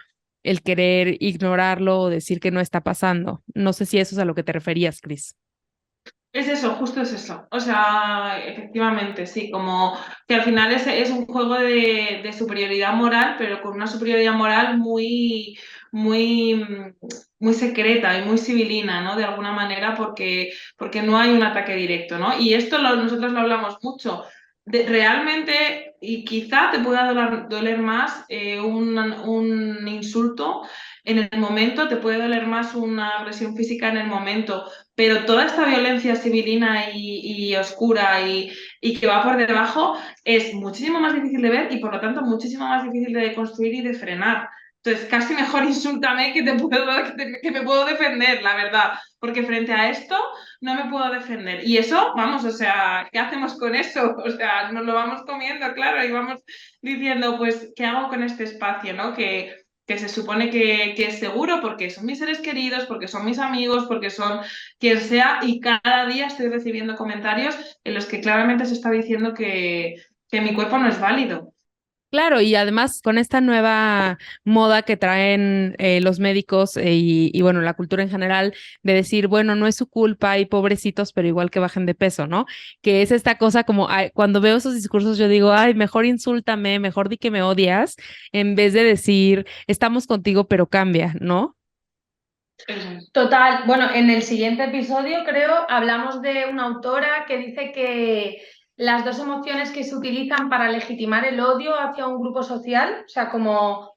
el querer ignorarlo o decir que no está pasando. No sé si eso es a lo que te referías, Cris. Es eso, justo es eso. O sea, efectivamente, sí, como que al final es un juego de superioridad moral, pero con una superioridad moral muy, muy secreta y muy civilina, ¿no? De alguna manera, porque no hay un ataque directo, ¿no? Y esto nosotros lo hablamos mucho. Realmente, y quizá te pueda doler más un insulto en el momento, te puede doler más una agresión física en el momento, pero toda esta violencia civilina y oscura y que va por debajo es muchísimo más difícil de ver y por lo tanto muchísimo más difícil de construir y de frenar. Entonces, casi mejor insúltame que me puedo defender, la verdad, porque frente a esto no me puedo defender. Y eso, vamos, o sea, ¿qué hacemos con eso? O sea, nos lo vamos comiendo, claro, y vamos diciendo, pues, ¿qué hago con este espacio, no? Que se supone que es seguro porque son mis seres queridos, porque son mis amigos, porque son quien sea, y cada día estoy recibiendo comentarios en los que claramente se está diciendo que mi cuerpo no es válido. Claro, y además con esta nueva moda que traen los médicos y bueno, la cultura en general de decir, bueno, no es su culpa y pobrecitos, pero igual que bajen de peso, ¿no? Que es esta cosa como, ay, cuando veo esos discursos yo digo, ay, mejor insúltame, mejor di que me odias, en vez de decir, estamos contigo, pero cambia, ¿no? Total. Bueno, en el siguiente episodio creo hablamos de una autora que dice que las dos emociones que se utilizan para legitimar el odio hacia un grupo social, o sea, como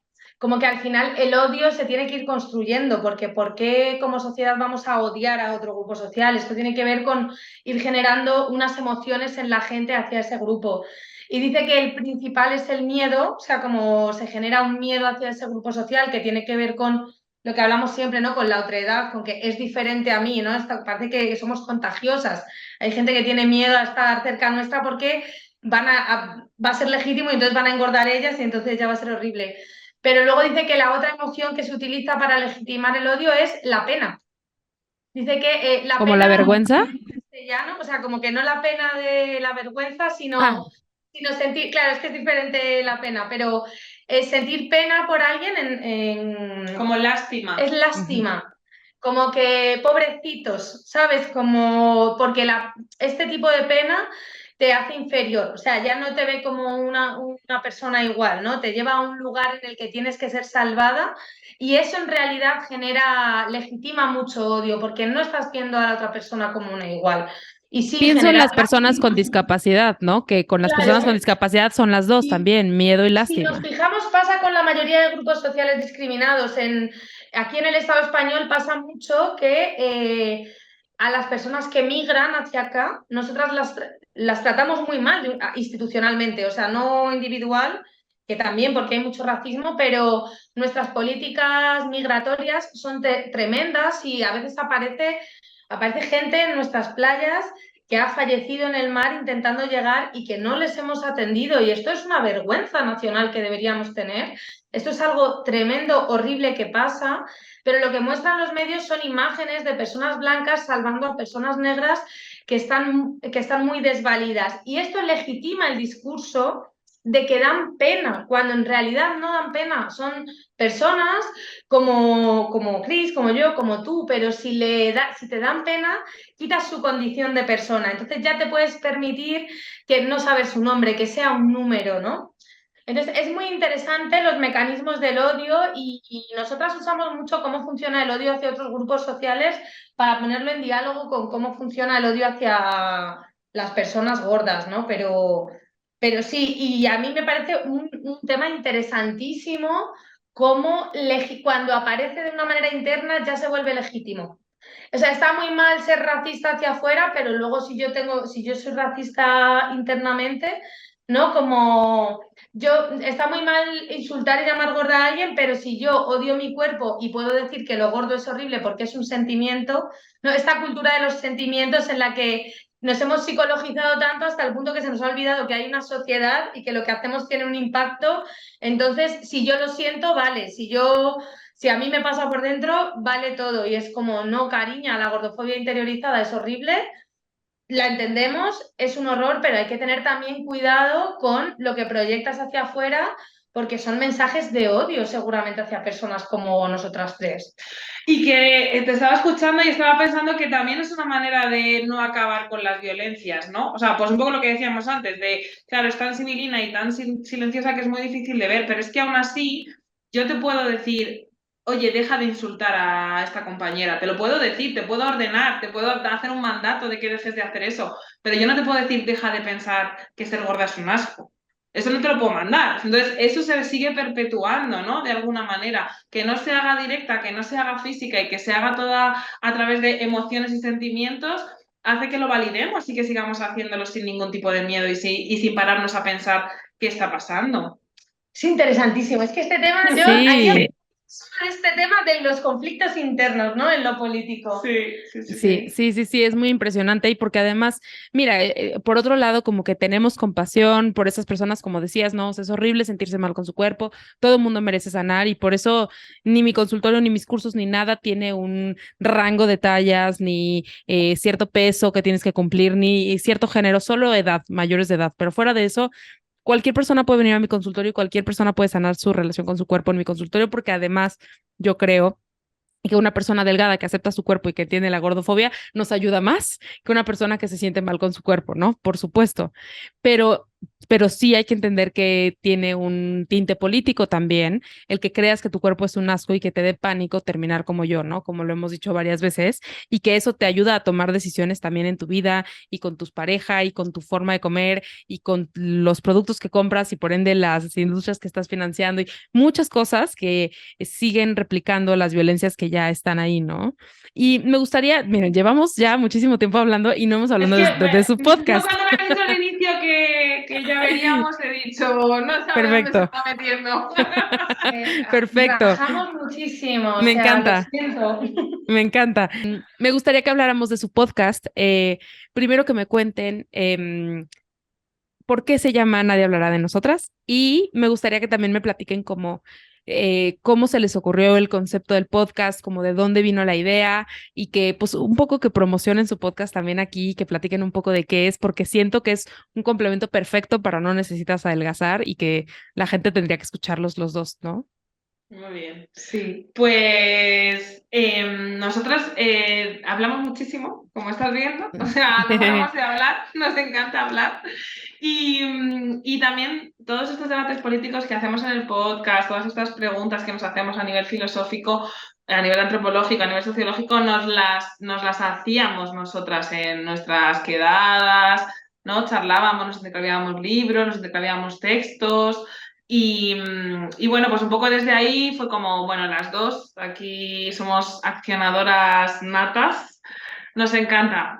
que al final el odio se tiene que ir construyendo, porque ¿por qué como sociedad vamos a odiar a otro grupo social? Esto tiene que ver con ir generando unas emociones en la gente hacia ese grupo. Y dice que el principal es el miedo, o sea, como se genera un miedo hacia ese grupo social que tiene que ver con lo que hablamos siempre, ¿no? Con la otredad, con que es diferente a mí, ¿no? Parece que somos contagiosas. Hay gente que tiene miedo a estar cerca nuestra porque va a ser legítimo y entonces van a engordar ellas y entonces ya va a ser horrible. Pero luego dice que la otra emoción que se utiliza para legitimar el odio es la pena. Dice que la Como la pena vergüenza. en castellano, o sea, como que no la pena de la vergüenza, Ah, sino sentir, claro, es que es diferente la pena, pero sentir pena por alguien Como lástima. es ujú. lástima. Como que pobrecitos, ¿sabes? Como porque este tipo de pena te hace inferior, o sea, ya no te ve como una persona igual, ¿no? Te lleva a un lugar en el que tienes que ser salvada y eso en realidad legitima mucho odio porque no estás viendo a la otra persona como una igual. Y sí, Pienso en genera las personas con lástima. discapacidad, ¿no? Que con las personas con Claro. discapacidad son las dos Y también, miedo y si nos lástima. fijamos, pasa con la mayoría de grupos sociales discriminados. Aquí en el Estado español pasa mucho que a las personas que migran hacia acá, nosotras las tratamos muy mal institucionalmente, o sea, no individual, que también porque hay mucho racismo, pero nuestras políticas migratorias son tremendas y a veces aparece gente en nuestras playas que ha fallecido en el mar intentando llegar y que no les hemos atendido. Y esto es una vergüenza nacional que deberíamos tener. Esto es algo tremendo, horrible que pasa, pero lo que muestran los medios son imágenes de personas blancas salvando a personas negras que están muy desvalidas. Y esto legitima el discurso de que dan pena, cuando en realidad no dan pena. Son personas como Chris, como yo, como tú, pero si te dan pena, quitas su condición de persona. Entonces ya te puedes permitir que no sabes su nombre, que sea un número, ¿no? Entonces es muy interesante los mecanismos del odio y nosotras usamos mucho cómo funciona el odio hacia otros grupos sociales para ponerlo en diálogo con cómo funciona el odio hacia las personas gordas, ¿no? Pero sí, y a mí me parece un tema interesantísimo cómo cuando aparece de una manera interna ya se vuelve legítimo. O sea, está muy mal ser racista hacia afuera, pero luego si yo soy racista internamente, ¿no? Como está muy mal insultar y llamar gorda a alguien, pero si yo odio mi cuerpo y puedo decir que lo gordo es horrible porque es un sentimiento, ¿no? Esta cultura de los sentimientos en la que nos hemos psicologizado tanto hasta el punto que se nos ha olvidado que hay una sociedad y que lo que hacemos tiene un impacto. Entonces, si yo lo siento, vale. Si a mí me pasa por dentro, vale todo. Y es como, no, cariña, la gordofobia interiorizada es horrible, la entendemos, es un horror, pero hay que tener también cuidado con lo que proyectas hacia afuera, porque son mensajes de odio seguramente hacia personas como nosotras tres. Y que te estaba escuchando y estaba pensando que también es una manera de no acabar con las violencias, ¿no? O sea, pues un poco lo que decíamos antes, de, claro, es tan civilina y tan silenciosa que es muy difícil de ver, pero es que aún así yo te puedo decir, oye, deja de insultar a esta compañera, te lo puedo decir, te puedo ordenar, te puedo hacer un mandato de que dejes de hacer eso, pero yo no te puedo decir, deja de pensar que ser gorda es un asco. Eso no te lo puedo mandar. Entonces, eso se sigue perpetuando, ¿no? De alguna manera. Que no se haga directa, que no se haga física y que se haga toda a través de emociones y sentimientos, hace que lo validemos y que sigamos haciéndolo sin ningún tipo de miedo y sin pararnos a pensar qué está pasando. Es interesantísimo. Es que este tema, yo Sí, haría sobre este tema de los conflictos internos, ¿no? En lo político. Sí, sí, sí, sí, sí. sí, sí, sí, es muy impresionante y porque además, mira, por otro lado, como que tenemos compasión por esas personas, como decías, ¿no? O sea, es horrible sentirse mal con su cuerpo, todo el mundo merece sanar y por eso ni mi consultorio, ni mis cursos, ni nada tiene un rango de tallas, ni cierto peso que tienes que cumplir, ni cierto género, solo edad, mayores de edad, pero fuera de eso cualquier persona puede venir a mi consultorio y cualquier persona puede sanar su relación con su cuerpo en mi consultorio, porque además yo creo que una persona delgada que acepta su cuerpo y que tiene la gordofobia nos ayuda más que una persona que se siente mal con su cuerpo, ¿no? Por supuesto. Pero, pero sí hay que entender que tiene un tinte político también, el que creas que tu cuerpo es un asco y que te dé pánico terminar como yo, ¿no? Como lo hemos dicho varias veces, y que eso te ayuda a tomar decisiones también en tu vida y con tus parejas y con tu forma de comer y con los productos que compras y por ende las industrias que estás financiando y muchas cosas que siguen replicando las violencias que ya están ahí, ¿no? Y me gustaría, miren, llevamos ya muchísimo tiempo hablando y no hemos Es hablado que de su yo podcast. cuando me has dicho al inicio que ya veríamos, he dicho, no sabe dónde se Perfecto, está metiendo. perfecto. Rajamos muchísimo, o Me sea, lo encanta. siento. Me encanta. Me gustaría que habláramos de su podcast. Primero que me cuenten por qué se llama Nadie hablará de nosotras y me gustaría que también me platiquen cómo se les ocurrió el concepto del podcast, como de dónde vino la idea y que pues un poco que promocionen su podcast también aquí, que platiquen un poco de qué es, porque siento que es un complemento perfecto para No Necesitas Adelgazar y que la gente tendría que escucharlos los dos, ¿no? Muy bien. Sí. Pues nosotros hablamos muchísimo, como estás viendo, o sea, no paramos de hablar, nos encanta hablar. Y también todos estos debates políticos que hacemos en el podcast, todas estas preguntas que nos hacemos a nivel filosófico, a nivel antropológico, a nivel sociológico, nos las hacíamos nosotras en nuestras quedadas, ¿no? Charlábamos, nos intercambiábamos libros, nos intercambiábamos textos. Y bueno, pues un poco desde ahí fue como, bueno, las dos aquí somos accionadoras natas, nos encanta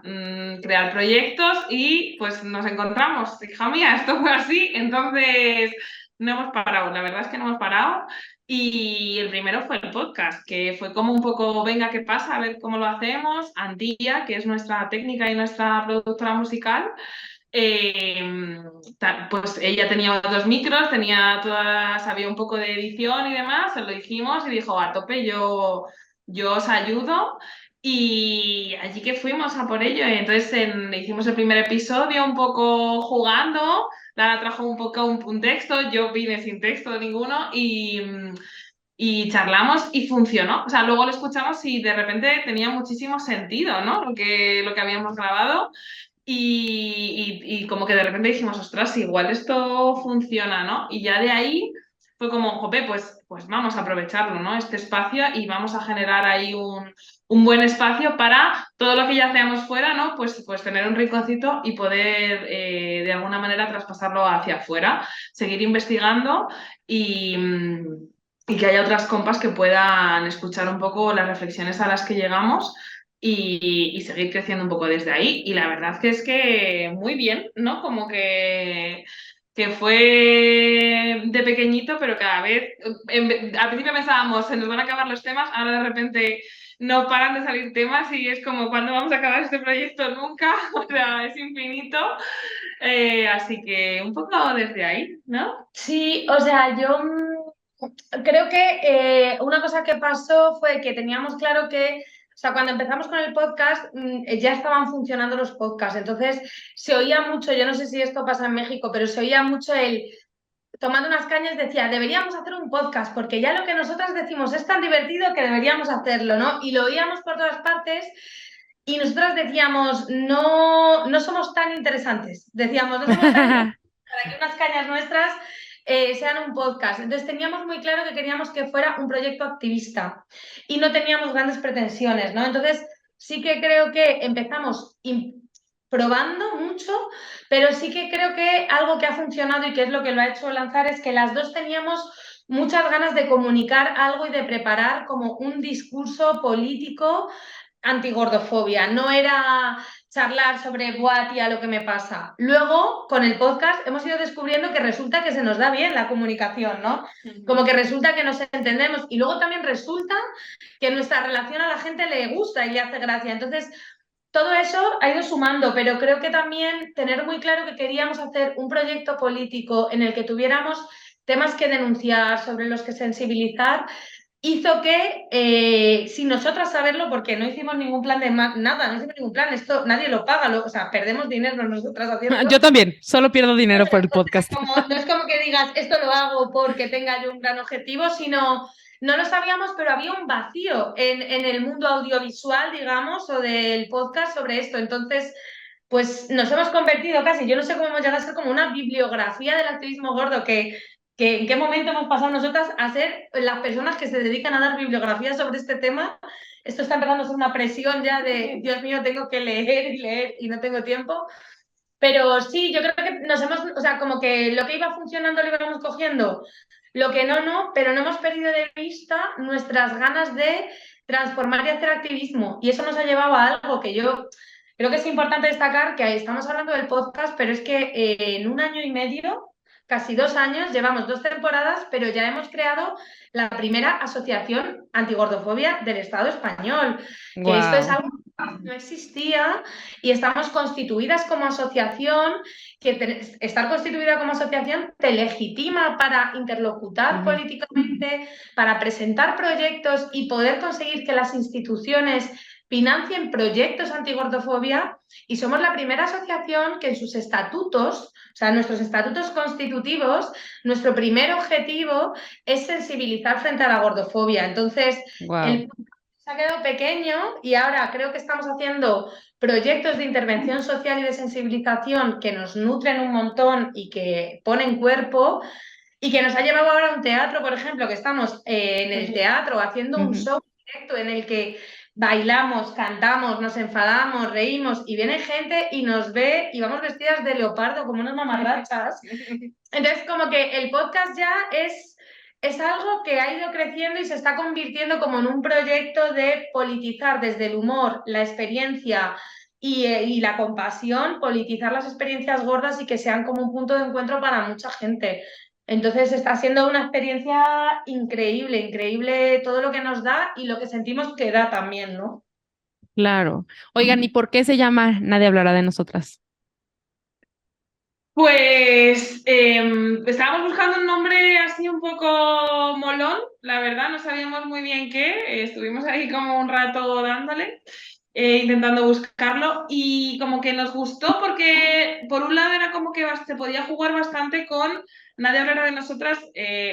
crear proyectos y pues nos encontramos, hija mía, esto fue así, entonces no hemos parado, la verdad es que no hemos parado. Y el primero fue el podcast, que fue como un poco, venga, ¿qué pasa? A ver cómo lo hacemos. Antía, que es nuestra técnica y nuestra productora musical, eh, pues ella tenía dos micros, sabía un poco de edición y demás, se lo dijimos y dijo, a tope, yo os ayudo. Y allí que fuimos a por ello. Y entonces hicimos el primer episodio un poco jugando, Lara trajo un poco un texto, yo vine sin texto ninguno y charlamos y funcionó. O sea, luego lo escuchamos y de repente tenía muchísimo sentido, ¿no? Lo que habíamos grabado. Y como que de repente dijimos, ostras, igual esto funciona, ¿no? Y ya de ahí fue como, jope, pues vamos a aprovecharlo, ¿no? Este espacio y vamos a generar ahí un buen espacio para todo lo que ya hacemos fuera, ¿no? Pues tener un rinconcito y poder de alguna manera traspasarlo hacia afuera, seguir investigando y, y que haya otras compas que puedan escuchar un poco las reflexiones a las que llegamos y seguir creciendo un poco desde ahí. Y la verdad que es que muy bien, ¿no? Como que fue de pequeñito, pero cada vez, al principio pensábamos, se nos van a acabar los temas, ahora de repente no paran de salir temas y es como, ¿cuándo vamos a acabar este proyecto? Nunca, o sea, es infinito. Así que un poco desde ahí, ¿no? Sí, o sea, yo creo que una cosa que pasó fue que teníamos claro que, o sea, cuando empezamos con el podcast ya estaban funcionando los podcasts, entonces se oía mucho, yo no sé si esto pasa en México, pero se oía mucho tomando unas cañas decía, deberíamos hacer un podcast, porque ya lo que nosotras decimos es tan divertido que deberíamos hacerlo, ¿no? Y lo oíamos por todas partes. Y nosotras decíamos, no, no somos tan interesantes. Decíamos, no somos tan interesantes para que unas cañas nuestras sean un podcast. Entonces teníamos muy claro que queríamos que fuera un proyecto activista y no teníamos grandes pretensiones, ¿no? Entonces sí que creo que empezamos probando mucho, pero sí que creo que algo que ha funcionado y que es lo que lo ha hecho lanzar es que las dos teníamos muchas ganas de comunicar algo y de preparar como un discurso político antigordofobia, no era charlar sobre buah, tía, lo que me pasa. Luego, con el podcast, hemos ido descubriendo que resulta que se nos da bien la comunicación, ¿no? Como que resulta que nos entendemos y luego también resulta que nuestra relación a la gente le gusta y le hace gracia. Entonces, todo eso ha ido sumando, pero creo que también tener muy claro que queríamos hacer un proyecto político en el que tuviéramos temas que denunciar, sobre los que sensibilizar, hizo que, sin nosotras saberlo, porque no hicimos ningún plan de nada, no hicimos ningún plan, esto nadie lo paga, o sea, perdemos dinero nosotras haciéndolo. Yo también, solo pierdo dinero por el podcast. No es como que digas, esto lo hago porque tenga yo un gran objetivo, sino no lo sabíamos, pero había un vacío en el mundo audiovisual, digamos, o del podcast sobre esto. Entonces, pues nos hemos convertido casi, yo no sé cómo hemos llegado a ser como una bibliografía del activismo gordo, que en qué momento hemos pasado nosotras a ser las personas que se dedican a dar bibliografía sobre este tema. Esto está empezando a ser una presión ya de, Dios mío, tengo que leer y leer y no tengo tiempo. Pero sí, yo creo que nos hemos, o sea, como que lo que iba funcionando lo íbamos cogiendo, lo que no, pero no hemos perdido de vista nuestras ganas de transformar y hacer activismo. Y eso nos ha llevado a algo que yo creo que es importante destacar, que estamos hablando del podcast, pero es que en 1 año y medio, casi 2 años, llevamos 2 temporadas, pero ya hemos creado la primera asociación antigordofobia del Estado español, que esto es Wow. algo que no existía y estamos constituidas como asociación, que estar constituida como asociación te legitima para interlocutar políticamente, para presentar proyectos y poder conseguir que las instituciones financien proyectos antigordofobia, y somos la primera asociación que en sus estatutos, o sea, nuestros estatutos constitutivos, nuestro primer objetivo es sensibilizar frente a la gordofobia. Entonces, Wow. el se ha quedado pequeño y ahora creo que estamos haciendo proyectos de intervención social y de sensibilización que nos nutren un montón y que ponen cuerpo, y que nos ha llevado ahora a un teatro, por ejemplo, que estamos en el teatro haciendo un show directo en el que bailamos, cantamos, nos enfadamos, reímos y viene gente y nos ve y vamos vestidas de leopardo como unas mamarrachas. Entonces, como que el podcast ya es algo que ha ido creciendo y se está convirtiendo como en un proyecto de politizar desde el humor, la experiencia y la compasión, politizar las experiencias gordas y que sean como un punto de encuentro para mucha gente. Entonces está siendo una experiencia increíble, increíble todo lo que nos da y lo que sentimos que da también, ¿no? Claro. Oigan, ¿y por qué se llama Nadie hablará de nosotras? Pues estábamos buscando un nombre así un poco molón, la verdad, no sabíamos muy bien qué, estuvimos ahí como un rato dándole, intentando buscarlo y como que nos gustó porque por un lado era como que se podía jugar bastante con nadie hablará de nosotras,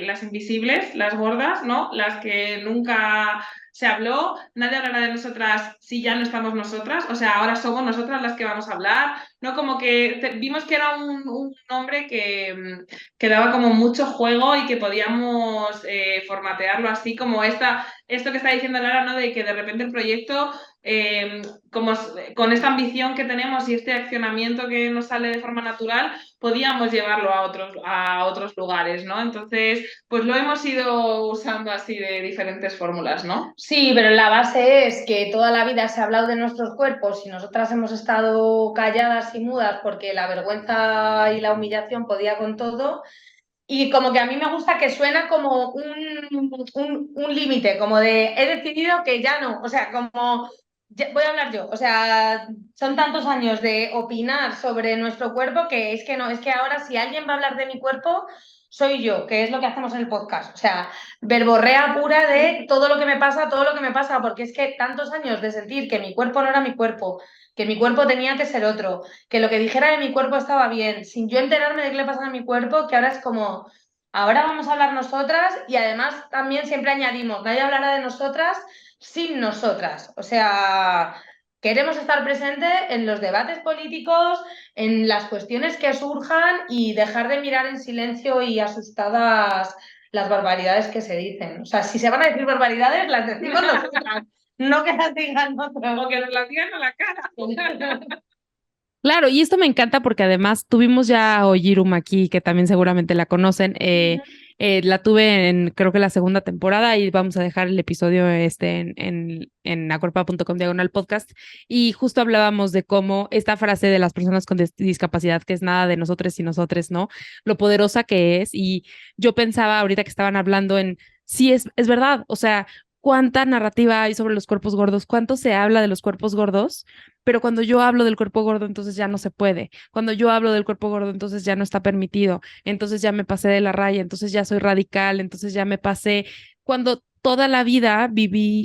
las invisibles, las gordas, ¿no? Las que nunca se habló, nadie hablará de nosotras si ya no estamos nosotras, o sea, ahora somos nosotras las que vamos a hablar, ¿no? Como que vimos que era un nombre que daba como mucho juego y que podíamos formatearlo así como esto que está diciendo Lara, ¿no? De que de repente el proyecto, como con esta ambición que tenemos y este accionamiento que nos sale de forma natural, podíamos llevarlo a otros lugares, ¿no? Entonces, pues lo hemos ido usando así de diferentes fórmulas, ¿no? Sí, pero la base es que toda la vida se ha hablado de nuestros cuerpos y nosotras hemos estado calladas y mudas porque la vergüenza y la humillación podía con todo. Y como que a mí me gusta que suena como un límite, como de he decidido que ya no, o sea, como voy a hablar yo, o sea, son tantos años de opinar sobre nuestro cuerpo que es que no, es que ahora si alguien va a hablar de mi cuerpo, soy yo, que es lo que hacemos en el podcast, o sea, verborrea pura de todo lo que me pasa, todo lo que me pasa, porque es que tantos años de sentir que mi cuerpo no era mi cuerpo, que mi cuerpo tenía que ser otro, que lo que dijera de mi cuerpo estaba bien, sin yo enterarme de qué le pasa a mi cuerpo, que ahora es como, ahora vamos a hablar nosotras y además también siempre añadimos, nadie hablará de nosotras sin nosotras. O sea, queremos estar presentes en los debates políticos, en las cuestiones que surjan y dejar de mirar en silencio y asustadas las barbaridades que se dicen. O sea, si se van a decir barbaridades, las decimos nosotras, no que las digan otros. O que nos la digan a la cara. Claro, y esto me encanta porque además tuvimos ya a Oyirum aquí, que también seguramente la conocen. La tuve en, creo que la segunda temporada, y vamos a dejar el episodio en acuerpa.com/podcast. Y justo hablábamos de cómo esta frase de las personas con discapacidad, que es nada de nosotros y nosotros, ¿no? Lo poderosa que es. Y yo pensaba ahorita que estaban hablando en, sí, es verdad. O sea, cuánta narrativa hay sobre los cuerpos gordos, cuánto se habla de los cuerpos gordos, pero cuando yo hablo del cuerpo gordo, entonces ya no se puede. Cuando yo hablo del cuerpo gordo, entonces ya no está permitido. Entonces ya me pasé de la raya, entonces ya soy radical, entonces ya me pasé. Cuando toda la vida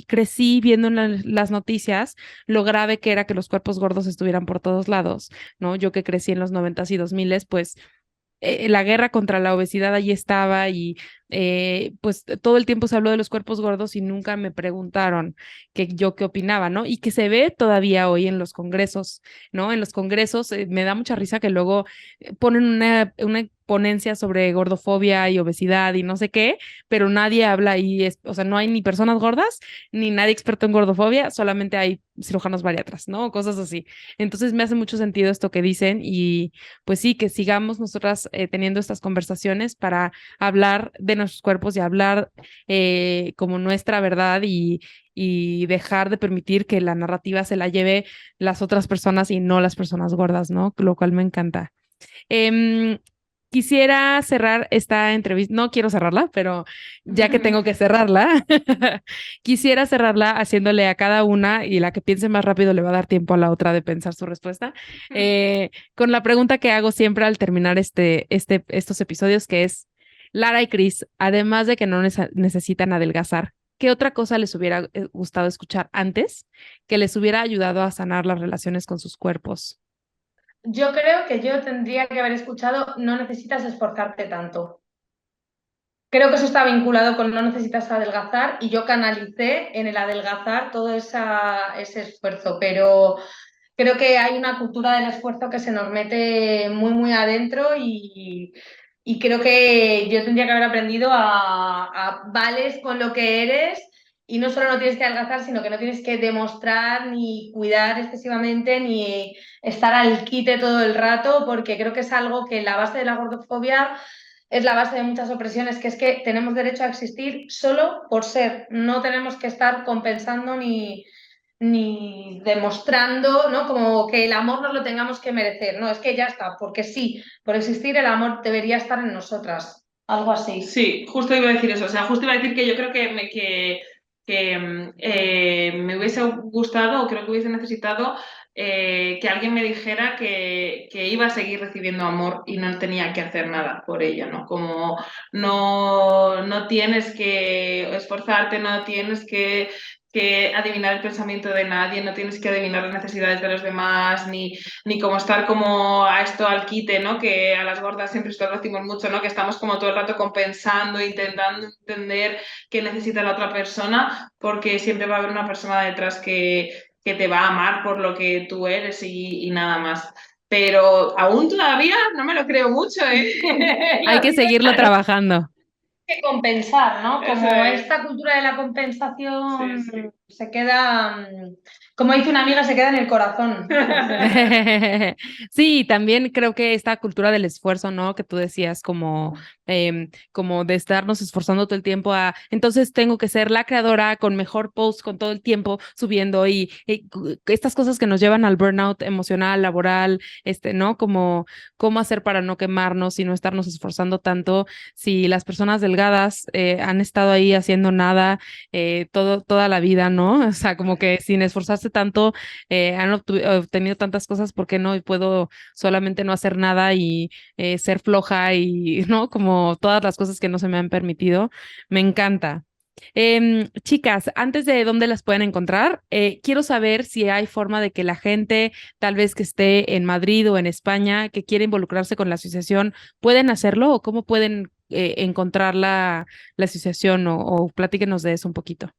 crecí viendo en las noticias lo grave que era que los cuerpos gordos estuvieran por todos lados, ¿no? Yo que crecí en los noventas y dos miles, pues la guerra contra la obesidad allí estaba y pues todo el tiempo se habló de los cuerpos gordos y nunca me preguntaron que yo qué opinaba, ¿no? Y que se ve todavía hoy en los congresos, ¿no? En los congresos me da mucha risa que luego ponen una ponencia sobre gordofobia y obesidad y no sé qué, pero nadie habla y o sea, no hay ni personas gordas ni nadie experto en gordofobia, solamente hay cirujanos bariatras, ¿no? Cosas así. Entonces me hace mucho sentido esto que dicen y pues sí, que sigamos nosotras teniendo estas conversaciones para hablar de nuestros cuerpos y hablar como nuestra verdad y dejar de permitir que la narrativa se la lleve las otras personas y no las personas gordas, ¿no? Lo cual me encanta. Em, Quisiera cerrar esta entrevista, no quiero cerrarla, pero ya que tengo que cerrarla, quisiera cerrarla haciéndole a cada una y la que piense más rápido le va a dar tiempo a la otra de pensar su respuesta, con la pregunta que hago siempre al terminar estos episodios, que es, Lara y Chris, además de que no necesitan adelgazar, ¿qué otra cosa les hubiera gustado escuchar antes que les hubiera ayudado a sanar las relaciones con sus cuerpos? Yo creo que yo tendría que haber escuchado no necesitas esforzarte tanto. Creo que eso está vinculado con no necesitas adelgazar y yo canalicé en el adelgazar todo ese esfuerzo, pero creo que hay una cultura del esfuerzo que se nos mete muy, muy adentro y creo que yo tendría que haber aprendido a vales con lo que eres y no solo no tienes que adelgazar, sino que no tienes que demostrar ni cuidar excesivamente ni estar al quite todo el rato, porque creo que es algo que la base de la gordofobia es la base de muchas opresiones, que es que tenemos derecho a existir solo por ser, no tenemos que estar compensando ni demostrando, ¿no? Como que el amor nos lo tengamos que merecer, no, es que ya está, porque sí, por existir el amor debería estar en nosotras, algo así. Sí, justo iba a decir eso. O sea, justo iba a decir que yo creo me hubiese gustado o creo que hubiese necesitado que alguien me dijera que iba a seguir recibiendo amor y no tenía que hacer nada por ello, ¿no? Como no tienes que esforzarte, no tienes que adivinar el pensamiento de nadie, no tienes que adivinar las necesidades de los demás, ni como estar como a esto al quite, ¿no? Que a las gordas siempre esto lo decimos mucho, ¿no? Que estamos como todo el rato compensando, intentando entender qué necesita la otra persona, porque siempre va a haber una persona detrás que te va a amar por lo que tú eres y nada más. Pero aún todavía no me lo creo mucho, ¿eh? Hay La que vida seguirlo trabajando. Que compensar, ¿no? eso Como es. esta cultura de la Sí, compensación sí. se queda, como dice una amiga, se queda en el corazón. Sí, también creo que esta cultura del esfuerzo, ¿no? Que tú decías, como de estarnos esforzando todo el tiempo entonces tengo que ser la creadora con mejor post con todo el tiempo subiendo y estas cosas que nos llevan al burnout emocional, laboral, ¿no? Como cómo hacer para no quemarnos y no estarnos esforzando tanto. Si las personas delgadas han estado ahí haciendo nada toda la vida, ¿no? O sea, como que sin esforzarse tanto han obtenido tantas cosas, ¿por qué no? Y puedo solamente no hacer nada y ser floja y, ¿no? Como todas las cosas que no se me han permitido. Me encanta. Chicas, antes de dónde las pueden encontrar, quiero saber si hay forma de que la gente, tal vez que esté en Madrid o en España, que quiere involucrarse con la asociación, ¿pueden hacerlo o cómo pueden encontrar la asociación o platíquenos de eso un poquito?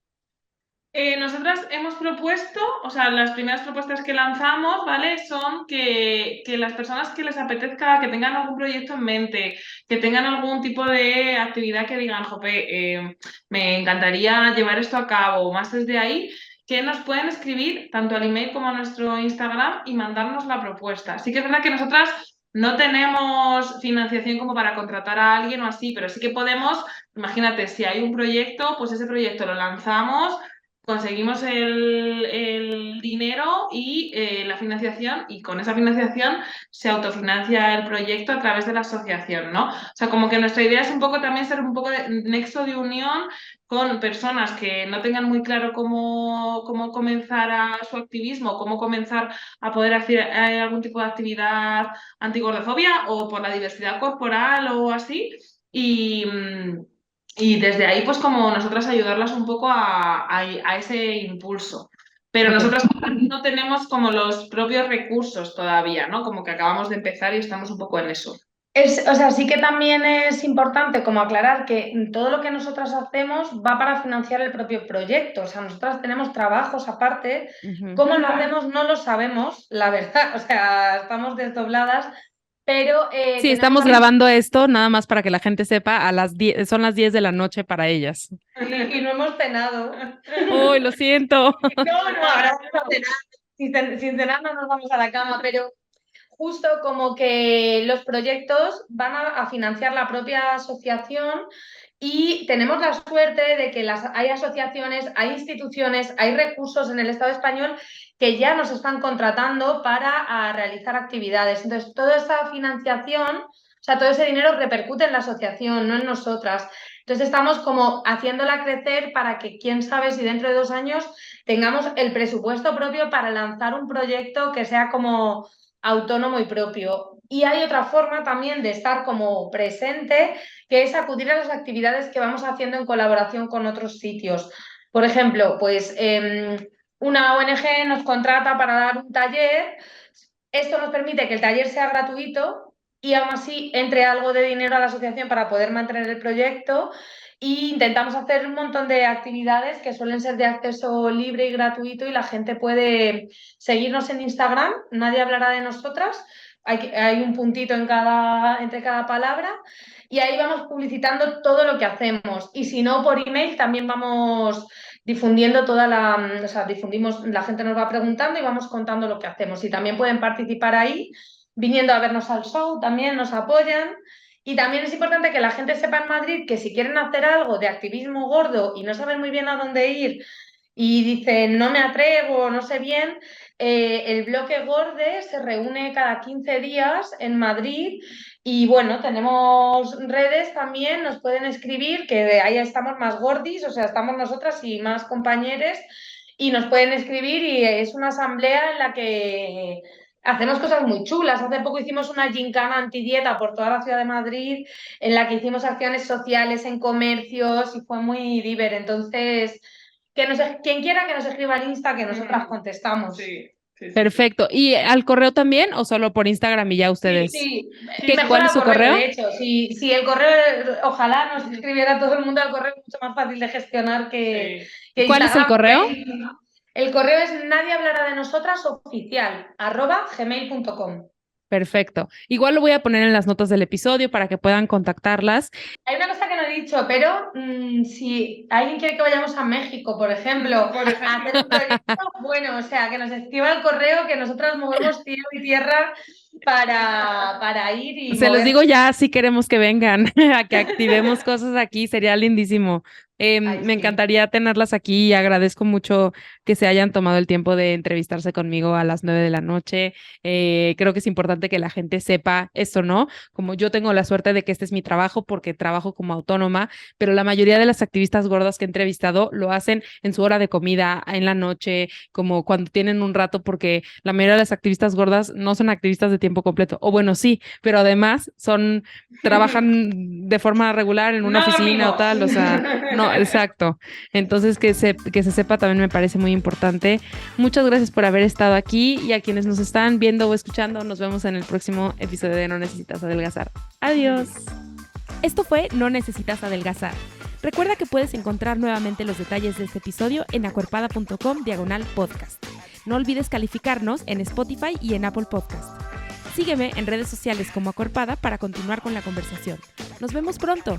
Nosotras hemos propuesto, o sea, las primeras propuestas que lanzamos, ¿vale? Son que las personas que les apetezca, que tengan algún proyecto en mente, que tengan algún tipo de actividad que digan, jope, me encantaría llevar esto a cabo, más desde ahí, que nos pueden escribir tanto al email como a nuestro Instagram y mandarnos la propuesta. Sí que es verdad que nosotras no tenemos financiación como para contratar a alguien o así, pero sí que podemos, imagínate, si hay un proyecto, pues ese proyecto lo lanzamos, conseguimos el dinero y la financiación y con esa financiación se autofinancia el proyecto a través de la asociación, ¿no? O sea, como que nuestra idea es un poco también ser un poco de nexo de unión con personas que no tengan muy claro cómo comenzar su activismo, cómo comenzar a poder hacer algún tipo de actividad antigordofobia o por la diversidad corporal o así. Y, Y desde ahí, pues como nosotras ayudarlas un poco a ese impulso. Pero Ok. nosotras no tenemos como los propios recursos todavía, ¿no? Como que acabamos de empezar y estamos un poco en eso. O sea, sí que también es importante como aclarar que todo lo que nosotras hacemos va para financiar el propio proyecto. O sea, nosotras tenemos trabajos aparte. Ujú. ¿Cómo lo hacemos? No lo sabemos, la verdad. O sea, estamos desdobladas, pero Sí, tenemos estamos también... grabando esto nada más para que la gente sepa, a las 10, son las 10 de la noche para ellas. Y no hemos cenado. ¡Uy, lo siento! No, no, ahora vamos a cenar. Sin cenar no nos vamos a la cama, pero justo como que los proyectos van a financiar la propia asociación y tenemos la suerte de que hay asociaciones, hay instituciones, hay recursos en el Estado español que ya nos están contratando para realizar actividades. Entonces, toda esa financiación, o sea, todo ese dinero repercute en la asociación, no en nosotras. Entonces, estamos como haciéndola crecer para que, quién sabe si dentro de 2 años tengamos el presupuesto propio para lanzar un proyecto que sea como autónomo y propio. Y hay otra forma también de estar como presente, que es acudir a las actividades que vamos haciendo en colaboración con otros sitios. Por ejemplo, pues una ONG nos contrata para dar un taller. Esto nos permite que el taller sea gratuito y aún así entre algo de dinero a la asociación para poder mantener el proyecto. Y intentamos hacer un montón de actividades que suelen ser de acceso libre y gratuito y la gente puede seguirnos en Instagram, nadie hablará de nosotras, hay un puntito entre cada palabra y ahí vamos publicitando todo lo que hacemos. Y si no, por email también vamos difundiendo o sea, difundimos, la gente nos va preguntando y vamos contando lo que hacemos. Y también pueden participar ahí, viniendo a vernos al show, también nos apoyan. Y también es importante que la gente sepa en Madrid que si quieren hacer algo de activismo gordo y no saben muy bien a dónde ir y dicen no me atrevo, no sé bien, el bloque Gorde se reúne cada 15 días en Madrid y bueno, tenemos redes también, nos pueden escribir, que ahí estamos más gordis, o sea, estamos nosotras y más compañeros y nos pueden escribir y es una asamblea en la que hacemos cosas muy chulas. Hace poco hicimos una gincana antidieta por toda la ciudad de Madrid en la que hicimos acciones sociales en comercios y fue muy divertido. Entonces, quien quiera que nos escriba al Insta, que nosotras contestamos. Sí, sí, sí, sí. Perfecto. ¿Y al correo también o solo por Instagram y ya Sí, ustedes? Sí, mejor ¿Cuál es al su correo, correo? de hecho. Si el correo, ojalá nos escribiera todo el mundo al correo, es mucho más fácil de gestionar sí. que ¿Cuál es el Instagram. correo? El correo es nadie hablará de nosotras oficial, @gmail.com. Perfecto. Igual lo voy a poner en las notas del episodio para que puedan contactarlas. Hay una cosa que no he dicho, pero si alguien quiere que vayamos a México, por ejemplo, Por ejemplo. a hacer un proyecto, bueno, o sea, que nos escriba el correo, que nosotras movemos cielo y tierra para ir y Se los mover. digo ya, si queremos que vengan, a que activemos cosas aquí, sería lindísimo. Ay, Me sí. encantaría tenerlas aquí y agradezco mucho que se hayan tomado el tiempo de entrevistarse conmigo a las 9 de la noche. Creo que es importante que la gente sepa esto, ¿no? Como yo tengo la suerte de que este es mi trabajo porque trabajo como autónoma, pero la mayoría de las activistas gordas que he entrevistado lo hacen en su hora de comida, en la noche, como cuando tienen un rato, porque la mayoría de las activistas gordas no son activistas de tiempo completo, o bueno, sí, pero además trabajan de forma regular en una No oficina o dormimos. tal, o sea, no, exacto. Entonces, que se sepa también me parece muy importante. Muchas gracias por haber estado aquí y a quienes nos están viendo o escuchando, nos vemos en el próximo episodio de No Necesitas Adelgazar. Adiós. Esto fue No Necesitas Adelgazar. Recuerda que puedes encontrar nuevamente los detalles de este episodio en acuerpada.com/podcast. No olvides calificarnos en Spotify y en Apple Podcast. Sígueme en redes sociales como Acuerpada para continuar con la conversación. Nos vemos pronto.